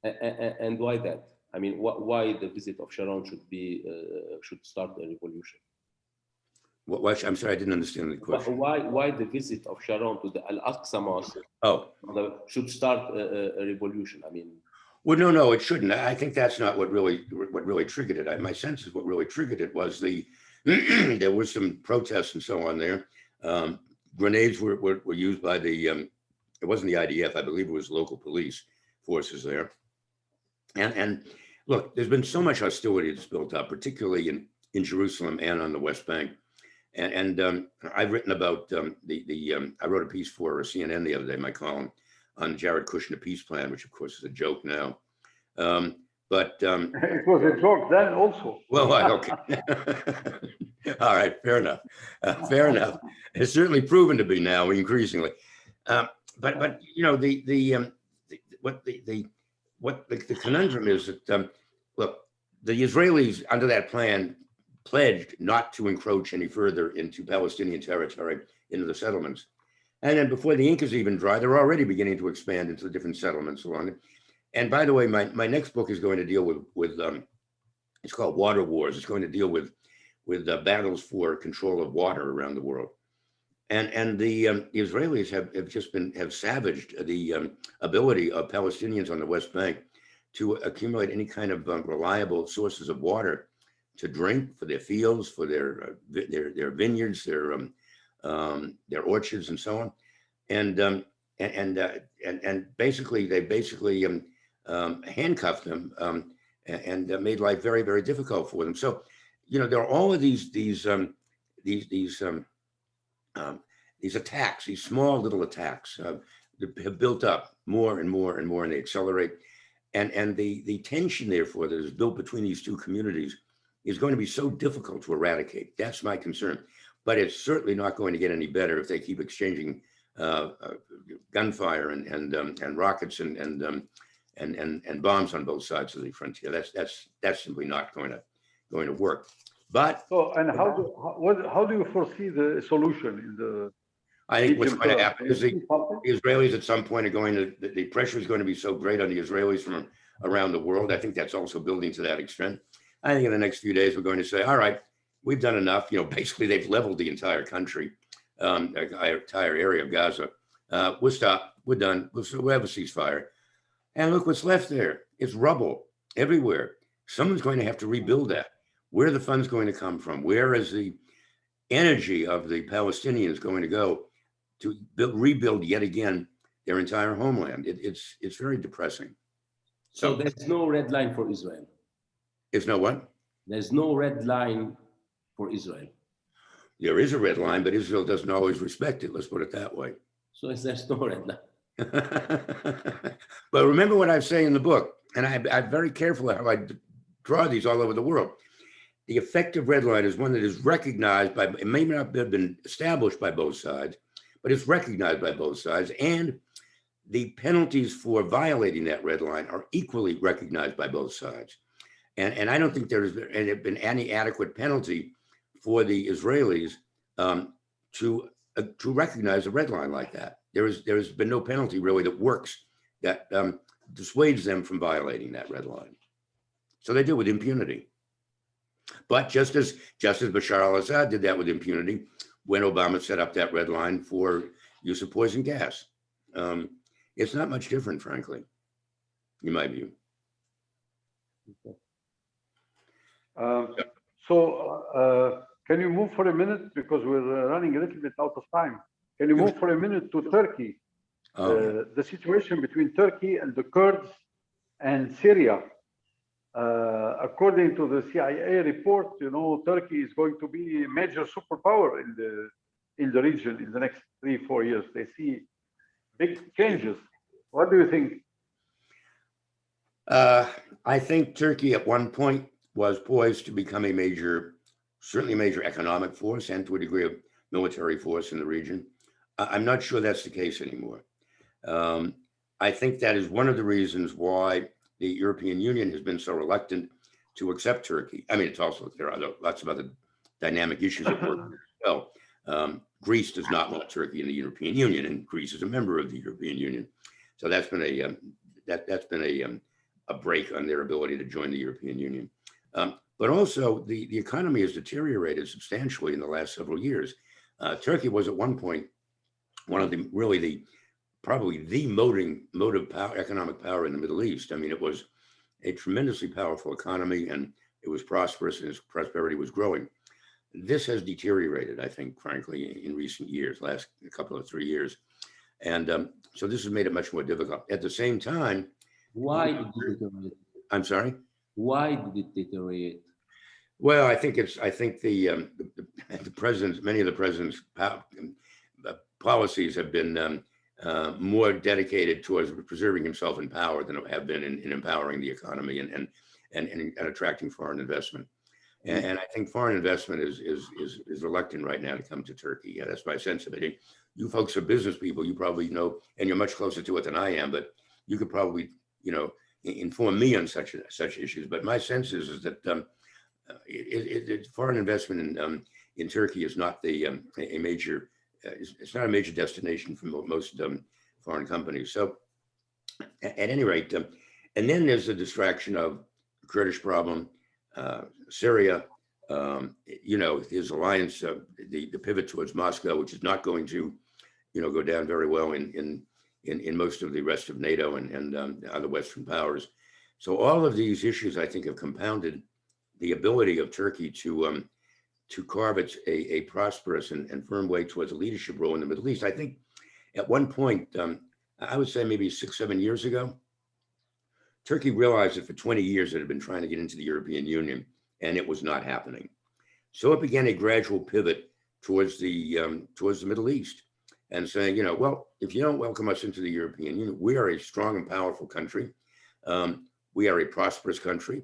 And why that? I mean, why the visit of Sharon should start a revolution? I'm sorry, I didn't understand the question. Why the visit of Sharon to the Al-Aqsa Mosque should start a revolution? I mean, well, no, it shouldn't. I think that's not what really triggered it. My sense is what really triggered it was there were some protests and so on there. Grenades were used by it wasn't the IDF, I believe it was local police forces there. And look, there's been so much hostility that's built up, particularly in Jerusalem and on the West Bank. And I've written about I wrote a piece for CNN the other day, my column on Jared Kushner peace plan, which of course is a joke now. But it was a joke then also. Well, okay. All right, fair enough. Fair enough. It's certainly proven to be now increasingly. But you know the conundrum is that look, the Israelis under that plan pledged not to encroach any further into Palestinian territory, into the settlements. And then before the ink is even dry, they're already beginning to expand into the different settlements along it. And by the way, my next book is going to deal with it's called Water Wars. It's going to deal with battles for control of water around the world. And the Israelis have savaged the ability of Palestinians on the West Bank to accumulate any kind of reliable sources of water to drink for their fields, for their vineyards, their orchards, and so on. And basically they handcuffed them and made life very, very difficult for them. So, you know, there are all of these attacks, these small little attacks that have built up more and more and more, and they accelerate. And the tension, therefore, that is built between these two communities is going to be so difficult to eradicate. That's my concern. But it's certainly not going to get any better if they keep exchanging gunfire and rockets and bombs on both sides of the frontier. That's simply not going to work. But so, and how do you foresee the solution in the? I think what's going to happen is the Israelis at some point are going to, the pressure is going to be so great on the Israelis from around the world. I think that's also building to that extent. I think in the next few days, we're going to say, all right, we've done enough. You know, basically they've leveled the entire country, entire area of Gaza. We'll stop. We're done. We'll have a ceasefire. And look what's left there. It's rubble everywhere. Someone's going to have to rebuild that. Where are the funds going to come from? Where is the energy of the Palestinians going to go to rebuild yet again their entire homeland? It's very depressing. So there's no red line for Israel. There's no what? There's no red line for Israel. There is a red line, but Israel doesn't always respect it. Let's put it that way. So there's no red line. But remember what I say in the book, and I'm very careful how I draw these all over the world. The effective red line is one that is recognized by, it may not have been established by both sides, but it's recognized by both sides. And the penalties for violating that red line are equally recognized by both sides. And I don't think there's been any adequate penalty for the Israelis to recognize a red line like that. There's been no penalty really that works, that dissuades them from violating that red line. So they do with impunity. But just as Bashar al-Assad did that with impunity when Obama set up that red line for use of poison gas. It's not much different, frankly, in my view. Can you move for a minute, because we're running a little bit out of time? Can you move for a minute to Turkey? The situation between Turkey and the Kurds and Syria. According to the CIA report, you know, Turkey is going to be a major superpower in the region in the next 3-4 years. They see big changes. What do you think? I think Turkey at one point was poised to become certainly a major economic force and to a degree of military force in the region. I'm not sure that's the case anymore. I think that is one of the reasons why the European Union has been so reluctant to accept Turkey. I mean, it's also, there are lots of other dynamic issues at work as well. Greece does not want Turkey in the European Union, and Greece is a member of the European Union. So that's been a brake on their ability to join the European Union. But also the economy has deteriorated substantially in the last several years. Turkey was at one point one of probably the motive power, economic power in the Middle East. I mean, it was a tremendously powerful economy, and it was prosperous, and its prosperity was growing. This has deteriorated, I think, frankly, in recent years, last couple of 3 years. And so this has made it much more difficult. At the same time, Why did it deteriorate? I'm sorry? Why did it deteriorate? Well, I think the president's, many of the president's policies have been more dedicated towards preserving himself in power than have been in empowering the economy and attracting foreign investment. And I think foreign investment is reluctant right now to come to Turkey. Yeah, that's my sense of it. You folks are business people. You probably know, and you're much closer to it than I am. But you could probably, inform me on such issues. But my sense is that foreign investment in Turkey is not a major. It's not a major destination for most foreign companies. So, at any rate, and then there's the distraction of the Kurdish problem, Syria. His alliance, the pivot towards Moscow, which is not going to, go down very well in most of the rest of NATO and other Western powers. So all of these issues, I think, have compounded the ability of Turkey to carve a prosperous and firm way towards a leadership role in the Middle East. I think at one point, I would say maybe 6-7 years ago, Turkey realized that for 20 years it had been trying to get into the European Union, and it was not happening. So it began a gradual pivot towards the Middle East, and saying, well, if you don't welcome us into the European Union, we are a strong and powerful country. We are a prosperous country.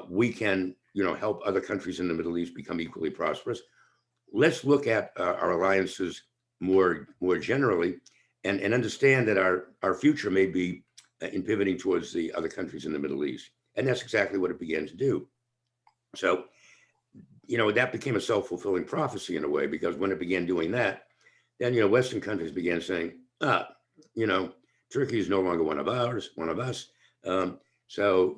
We can, help other countries in the Middle East become equally prosperous. Let's look at our alliances more generally, and understand that our future may be in pivoting towards the other countries in the Middle East. And that's exactly what it began to do. So, that became a self-fulfilling prophecy in a way, because when it began doing that, then, Western countries began saying, Turkey is no longer one of us. So,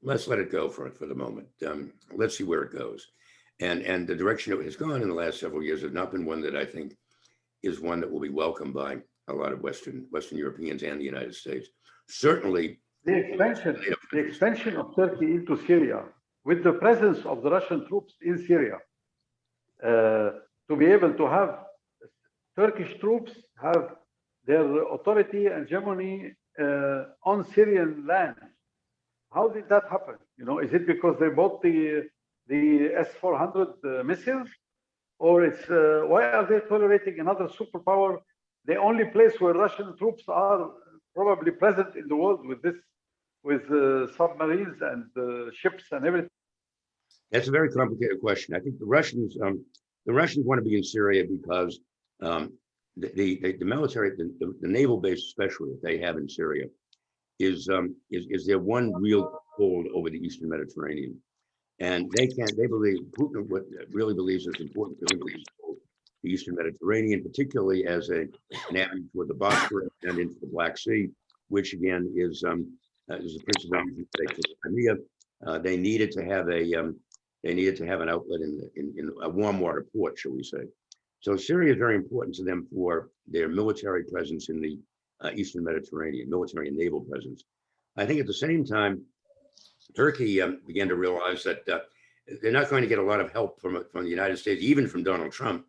let's let it go for the moment. Let's see where it goes. And the direction it has gone in the last several years has not been one that I think is one that will be welcomed by a lot of Western Europeans and the United States. Certainly, the expansion of Turkey into Syria, with the presence of the Russian troops in Syria, to be able to have Turkish troops have their authority and hegemony on Syrian land. How did that happen? Is it because they bought the S-400 missiles, or it's why are they tolerating another superpower? The only place where Russian troops are probably present in the world with submarines and ships and everything. That's a very complicated question. I think the Russians want to be in Syria because the military, the naval base, especially that they have in Syria, is their one real hold over the Eastern Mediterranean, and they believe Putin really believes it's important to him to control the Eastern Mediterranean, particularly as an avenue toward the Bosphorus and into the Black Sea, which again is the principal reason for Crimea. They needed to have an outlet in a warm water port, shall we say. So Syria is very important to them for their military presence in the Eastern Mediterranean, military and naval presence. I think at the same time, Turkey began to realize that they're not going to get a lot of help from the United States, even from Donald Trump,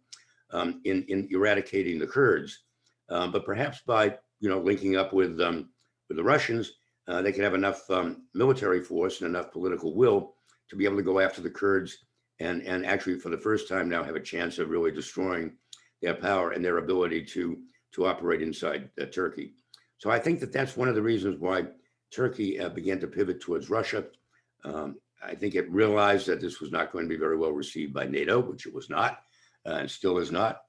in eradicating the Kurds. But perhaps by linking up with the Russians, they can have enough military force and enough political will to be able to go after the Kurds and actually, for the first time now, have a chance of really destroying their power and their ability to operate inside Turkey. So I think that that's one of the reasons why Turkey began to pivot towards Russia. I think it realized that this was not going to be very well received by NATO, which it was not, and still is not.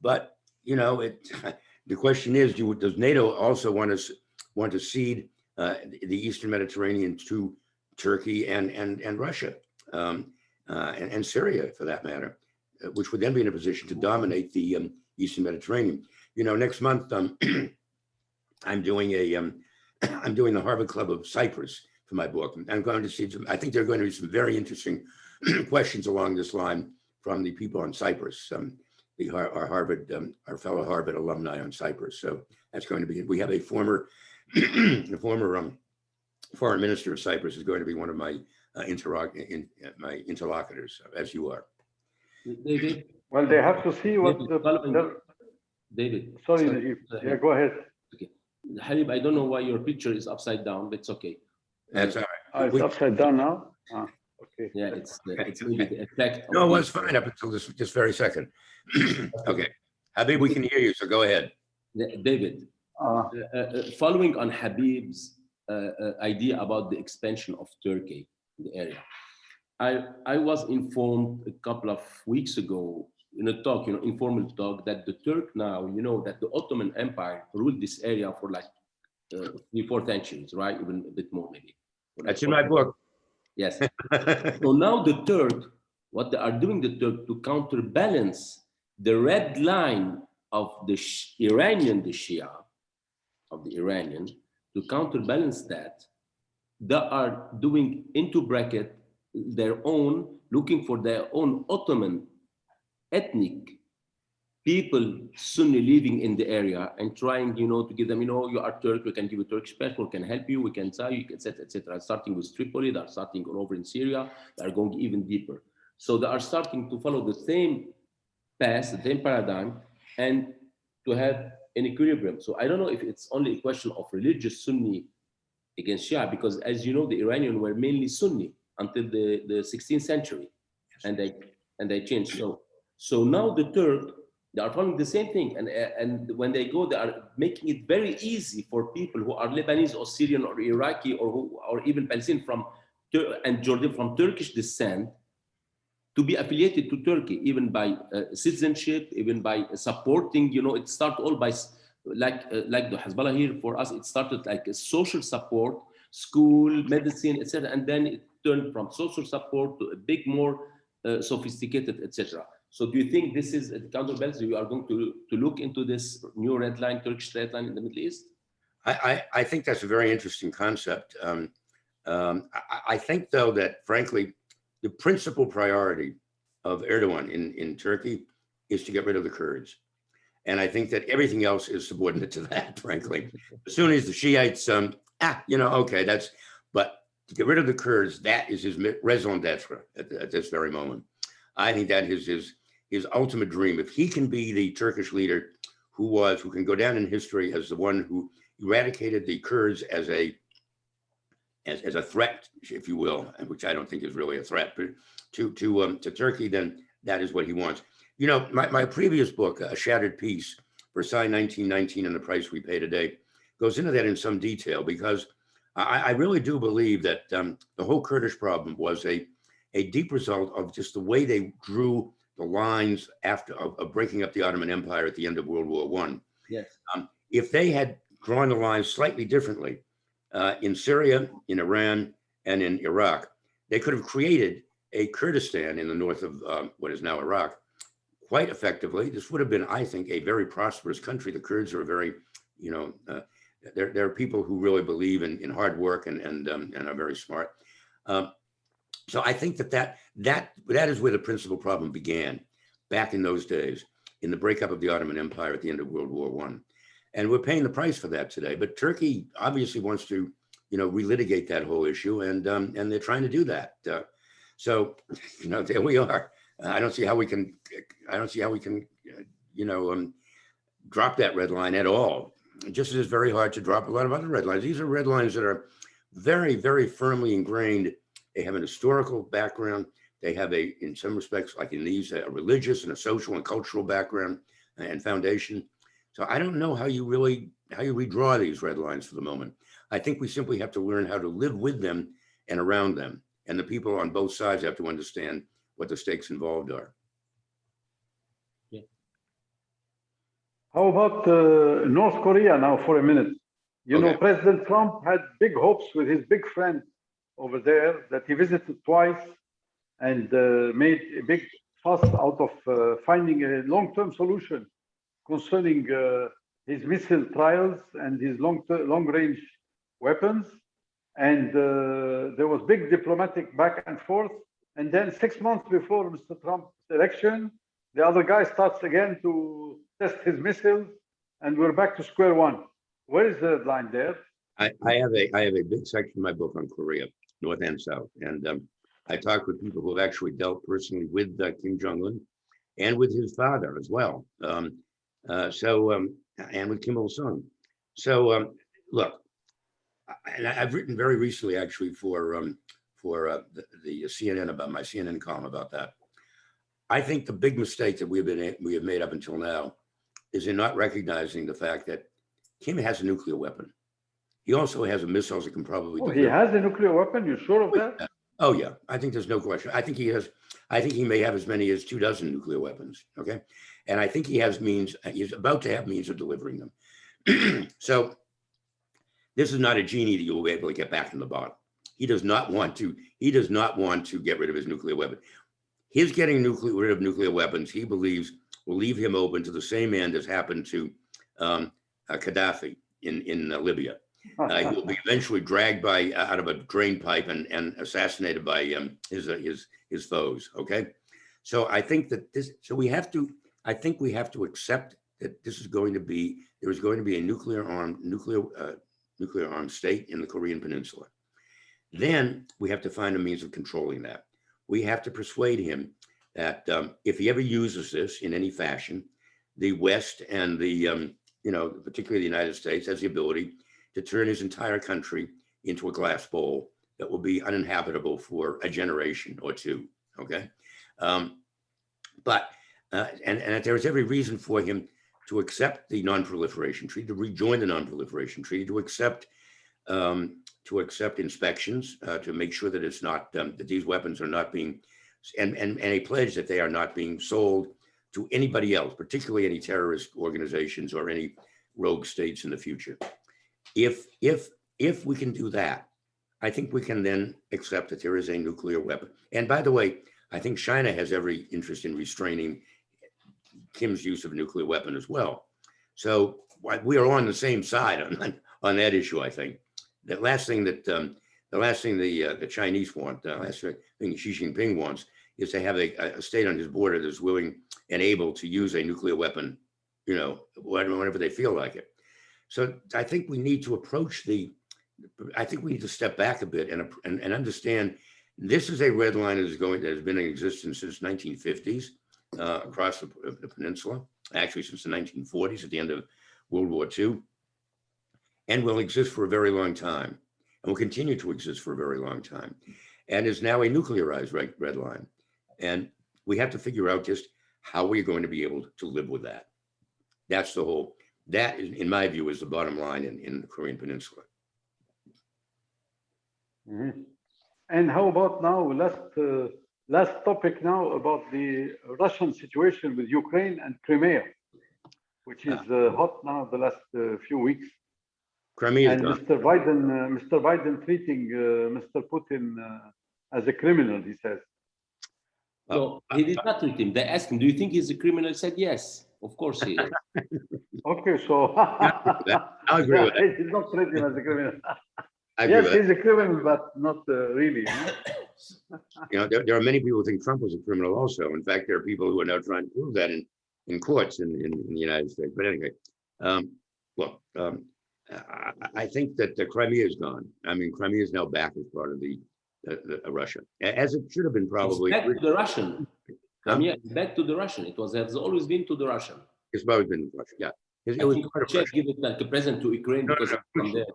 But the question is, does NATO also want to cede the Eastern Mediterranean to Turkey and Russia and Syria, for that matter, which would then be in a position to dominate the Eastern Mediterranean? Next month I'm doing the Harvard Club of Cyprus. my book. I'm going to see some, I think there are going to be some very interesting questions along this line from the people on Cyprus, our Harvard, our fellow Harvard alumni on Cyprus. So that's going to be, we have a former, foreign minister of Cyprus is going to be one of my interlocutors, as you are. David? Well, they have to see what David. Sorry, Najib. Yeah, go ahead. Okay. Habib, I don't know why your picture is upside down, but it's okay. That's all right. It's upside down now? Okay. Yeah, it's maybe the effect. No, it was fine up until this very second. Okay. Habib, we can hear you, so go ahead. David, following on Habib's idea about the expansion of Turkey in the area, I was informed a couple of weeks ago in a talk, informal talk, that the Turk now, that the Ottoman Empire ruled this area for like 3-4 centuries, right? Even a bit more maybe. That's in my book. Yes. So now the Turk, what they are doing, the Turk, to counterbalance the red line of the Iranian, the Shia, of the Iranian, to counterbalance that, they are doing into bracket their own, looking for their own Ottoman ethnic people, Sunni living in the area, and trying, to give them, you are Turk, we can give you Turkish passport, we can help you, we can tell you, etc., etc. Starting with Tripoli, they're starting all over in Syria, they're going even deeper. So they are starting to follow the same path, the same paradigm, and to have an equilibrium. So I don't know if it's only a question of religious Sunni against Shia, because as you know, the Iranians were mainly Sunni until the 16th century, and they changed. So now the Turk, they are following the same thing, and when they go, they are making it very easy for people who are Lebanese or Syrian or Iraqi or even Palestinian and Jordan from Turkish descent to be affiliated to Turkey, even by citizenship, even by supporting. It started all by like the Hezbollah here for us. It started like a social support, school, medicine, etc., and then it turned from social support to a big more sophisticated, etc. So do you think this is a counterbalance? You are going to look into this new red line, Turkish red line in the Middle East? I think that's a very interesting concept. I think, though, that frankly, the principal priority of Erdogan in Turkey is to get rid of the Kurds. And I think that everything else is subordinate to that, frankly. As soon as the Shiites, okay, but to get rid of the Kurds, that is his raison d'etre at this very moment. I think that is his ultimate dream. If he can be the Turkish leader who can go down in history as the one who eradicated the Kurds as a threat, if you will, which I don't think is really a threat, but to Turkey, then that is what he wants. My previous book, A Shattered Peace, Versailles 1919 and the Price We Pay Today, goes into that in some detail, because I really do believe that the whole Kurdish problem was a deep result of just the way they drew the lines of breaking up the Ottoman Empire at the end of World War I. Yes. If they had drawn the lines slightly differently in Syria, in Iran, and in Iraq, they could have created a Kurdistan in the north of what is now Iraq quite effectively. This would have been, I think, a very prosperous country. The Kurds are very, they're people who really believe in hard work and are very smart. So I think that is where the principal problem began back in those days, in the breakup of the Ottoman Empire at the end of World War I. And we're paying the price for that today. But Turkey obviously wants to, relitigate that whole issue, and they're trying to do that. So there we are. I don't see how we can, drop that red line at all. Just as it's very hard to drop a lot of other red lines. These are red lines that are very, very firmly ingrained. They have an historical background. They have in some respects, like in these, a religious and a social and cultural background and foundation. So I don't know how you redraw these red lines for the moment. I think we simply have to learn how to live with them and around them. And the people on both sides have to understand what the stakes involved are. Yeah. How about North Korea now for a minute? President Trump had big hopes with his big friend over there that he visited twice and made a big fuss out of finding a long-term solution concerning his missile trials and his long-range weapons. And there was big diplomatic back and forth. And then 6 months before Mr. Trump's election, the other guy starts again to test his missiles, and we're back to square one. Where is the line there? I have a big section in my book on Korea, North and South, and I talked with people who have actually dealt personally with Kim Jong-un and with his father as well. And with Kim Il-sung. So look, and I've written very recently actually for the CNN about my CNN column about that. I think the big mistake that we have made up until now is in not recognizing the fact that Kim has a nuclear weapon. He also has a missile that can probably. Oh, he has a nuclear weapon? You're sure of that? Oh yeah, I think there's no question. I think he may have as many as 24 nuclear weapons. Okay, and I think he has means. He's about to have means of delivering them. So this is not a genie that you will be able to get back in the bottle. He does not want to. He does not want to get rid of his nuclear weapon. His getting rid of nuclear weapons, he believes, will leave him open to the same end as happened to Gaddafi in Libya. He will be eventually dragged out of a drain pipe and assassinated by his foes. Okay, so I think that this. So we have to. I think we have to accept that this is going to be. There is going to be a nuclear armed state in the Korean Peninsula. Then we have to find a means of controlling that. We have to persuade him that if he ever uses this in any fashion, the West and the particularly the United States has the ability to turn his entire country into a glass bowl that will be uninhabitable for a generation or two. Okay, but there's every reason for him to accept the non-proliferation treaty, to rejoin the non-proliferation treaty, to accept inspections, to make sure that it's not that these weapons are not being, and a pledge that they are not being sold to anybody else, particularly any terrorist organizations or any rogue states in the future. If we can do that, I think we can then accept that there is a nuclear weapon. And by the way, I think China has every interest in restraining Kim's use of a nuclear weapon as well. So we are on the same side on that issue. I think the last thing the Chinese want, the last thing Xi Jinping wants, is to have a state on his border that's willing and able to use a nuclear weapon, whenever they feel like it. So I think we need to we need to step back a bit and understand this is a red line that has been in existence since 1950s across the peninsula, actually since the 1940s at the end of World War II, and will exist for a very long time and will continue to exist for a very long time, and is now a nuclearized red line. And we have to figure out just how we're going to be able to live with that. That, in my view, is the bottom line in the Korean Peninsula. Mm-hmm. And how about now, last topic now about the Russian situation with Ukraine and Crimea, which is hot now the last few weeks. Crimea and Mr. Biden treating Mr. Putin as a criminal, he says. No, he did not treat him. They asked him, do you think he's a criminal? He said, yes, of course he is. Okay, so I agree with that. He did not treat him as a criminal. Yes, he's a criminal, but not really. There are many people who think Trump was a criminal also. In fact, there are people who are now trying to prove that in courts in the United States. But anyway, I think that Crimea is gone. I mean, Crimea is now back as part of the Russia, as it should have been probably. It's back to the Russian. Crimea is back to the Russian. Has always been to the Russian. It's always been Russia, yeah. It was part of Russia. Give it like a present to Ukraine because from there.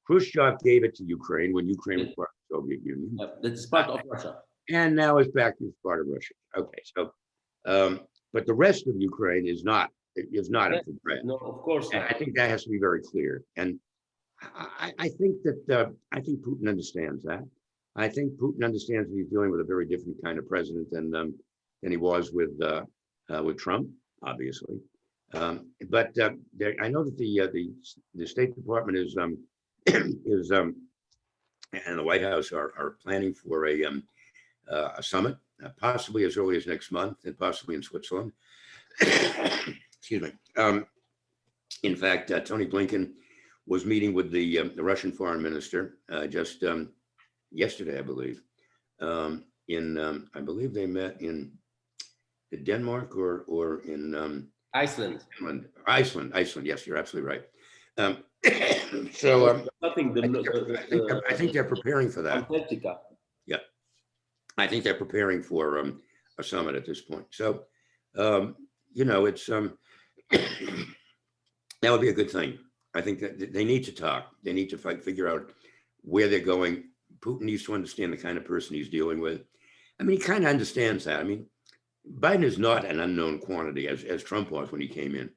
Khrushchev gave it to Ukraine when Ukraine was part of the Soviet Union. Yeah, that's part of Russia. And now it's back as part of Russia. Okay, so, but the rest of Ukraine is not up for grabs. No, of course not. I think that has to be very clear. And I think that Putin understands that. I think Putin understands that he's dealing with a very different kind of president than he was with Trump, obviously. But I know that the State Department is and the White House are planning for a summit, possibly as early as next month, and possibly in Switzerland. Excuse me. In fact, Tony Blinken was meeting with the Russian foreign minister just yesterday, I believe. I believe they met in Denmark or in Iceland. Iceland. Yes, you're absolutely right. So I think they're preparing for that. Antarctica. Yeah, I think they're preparing for a summit at this point. So you know, it's that would be a good thing. I think that they need to talk. They need to figure out where they're going. Putin needs to understand the kind of person he's dealing with. I mean, he kind of understands that. I mean, Biden is not an unknown quantity as Trump was when he came in.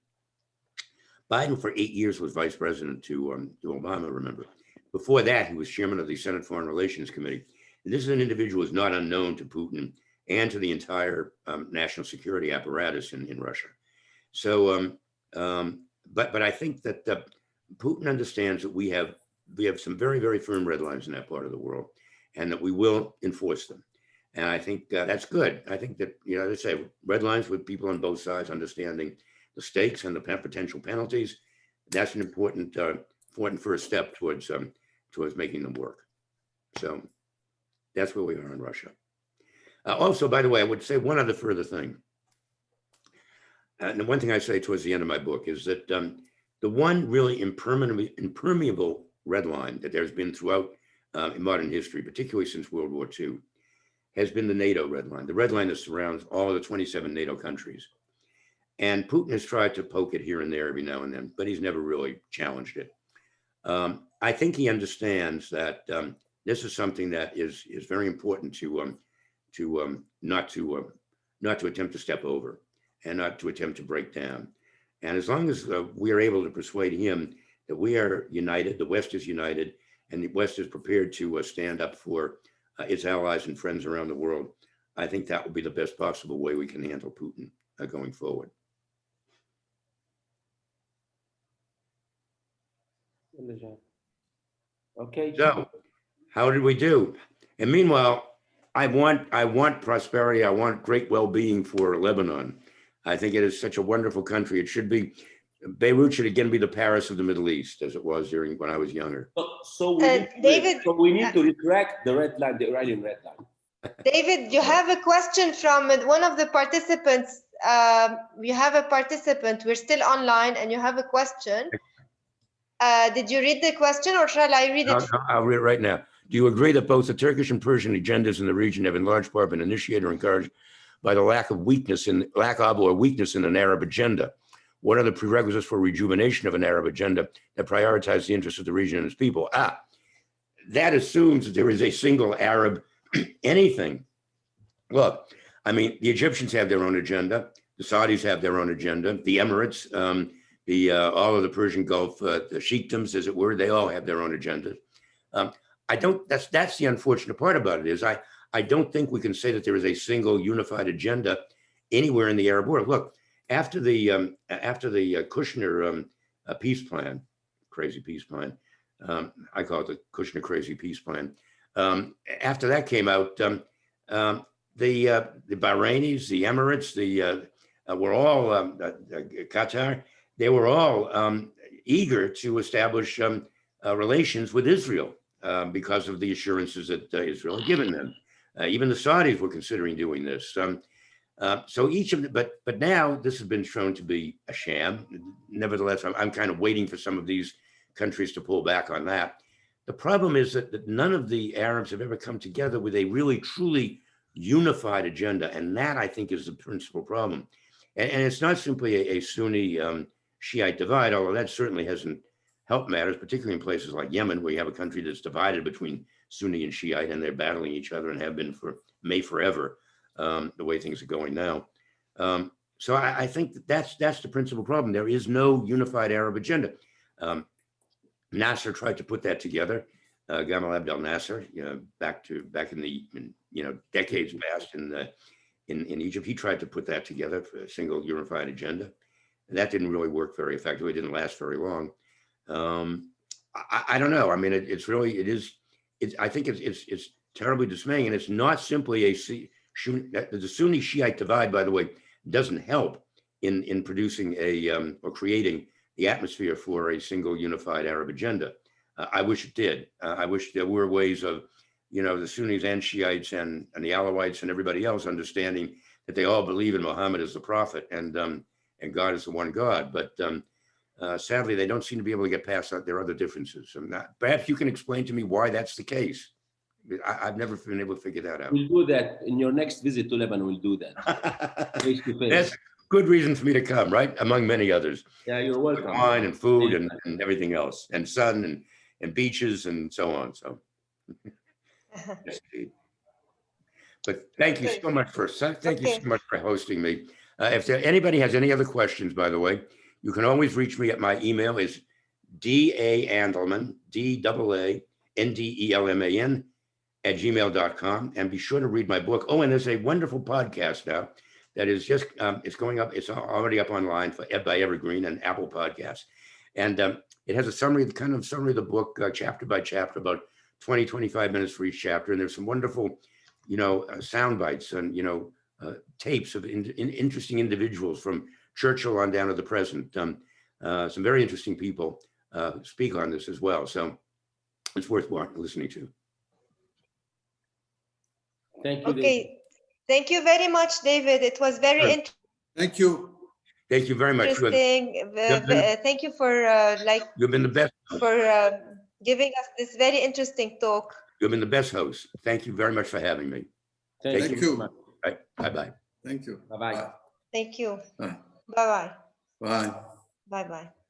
Biden for 8 years was vice president to Obama, remember. Before that, he was chairman of the Senate Foreign Relations Committee. And this is an individual who is not unknown to Putin and to the entire national security apparatus in Russia. So, but I think that Putin understands that we have some very, very firm red lines in that part of the world, and that we will enforce them. And I think that's good. I think that, you know, as I say, red lines with people on both sides understanding the stakes and the potential penalties. That's an important first step towards making them work. So that's where we are in Russia. Also, by the way, I would say one other further thing. And the one thing I say towards the end of my book is that the one really impermeable red line that there's been throughout in modern history, particularly since World War II, has been the NATO red line, the red line that surrounds all of the 27 NATO countries. And Putin has tried to poke it here and there every now and then, but he's never really challenged it. I think he understands that this is something that is very important to not to attempt to step over and not to attempt to break down. And as long as we are able to persuade him that we are united, the West is united, and the West is prepared to stand up for its allies and friends around the world, I think that will be the best possible way we can handle Putin going forward. Okay. So, how did we do? And meanwhile, I want prosperity. I want great well-being for Lebanon. I think it is such a wonderful country. It should be, Beirut should again be the Paris of the Middle East, as it was when I was younger. So we need to retract the red line, the Iranian red line. David, you have a question from one of the participants. You have a participant. We're still online, and you have a question. Did you read the question, or shall I read it? No, I'll read it right now. Do you agree that both the Turkish and Persian agendas in the region have in large part been initiated or encouraged by the lack of weakness in an Arab agenda? What are the prerequisites for rejuvenation of an Arab agenda that prioritizes the interests of the region and its people? That assumes that there is a single Arab anything. Look, I mean, the Egyptians have their own agenda. The Saudis have their own agenda. The Emirates, all of the Persian Gulf, the sheikdoms, as it were, they all have their own agendas. That's the unfortunate part about it is I don't think we can say that there is a single unified agenda anywhere in the Arab world. Look, after the Kushner peace plan, crazy peace plan, I call it the Kushner crazy peace plan. After that came out, the Bahrainis, the Emirates, were all Qatar. They were all eager to establish relations with Israel because of the assurances that Israel had given them. Even the Saudis were considering doing this. So each of them, but now this has been shown to be a sham. Nevertheless, I'm kind of waiting for some of these countries to pull back on that. The problem is that none of the Arabs have ever come together with a really, truly unified agenda. And that, I think, is the principal problem. And it's not simply a Sunni Shiite divide, although that certainly hasn't helped matters, particularly in places like Yemen, where you have a country that's divided between Sunni and Shiite, and they're battling each other and have been forever, the way things are going now. So I think that's the principal problem. There is no unified Arab agenda. Nasser tried to put that together. Gamal Abdel Nasser, back in decades past in Egypt, he tried to put that together for a single unified agenda. And that didn't really work very effectively. It didn't last very long. I don't know. I mean, I think it's terribly dismaying, and it's not simply the Sunni Shiite divide, by the way, doesn't help in producing or creating the atmosphere for a single unified Arab agenda. I wish it did. I wish there were ways of, the Sunnis and Shiites and the Alawites and everybody else understanding that they all believe in Muhammad as the prophet and God is the one God. But sadly, they don't seem to be able to get past their other differences. Perhaps you can explain to me why that's the case. I've never been able to figure that out. We'll do that in your next visit to Lebanon. We'll do that face to face. That's a good reason for me to come, right? Among many others. Yeah, you're welcome. Wine and food and everything else, and sun and beaches and so on. So, yes, indeed. But thank you so much for hosting me. If anybody has any other questions, by the way, you can always reach me at my email is DAAndelman, DAANDELMAN @gmail.com, and be sure to read my book. Oh, and there's a wonderful podcast now that is just it's going up. It's already up online by Evergreen and Apple Podcasts, and it has a summary of the book, chapter by chapter, about 20-25 minutes for each chapter, and there's some wonderful, sound bites and tapes of interesting individuals from Churchill on down to the present. Some very interesting people speak on this as well, so it's worth listening to. Thank you. Okay. David. Thank you very much, David. It was very interesting. Thank you. Thank you very much. Thank you for You've been the best for giving us this very interesting talk. You've been the best host. Thank you very much for having me. Thank you. so much. Bye-bye. Thank you. Bye-bye. Thank you. Bye. Bye-bye. Bye. Bye-bye.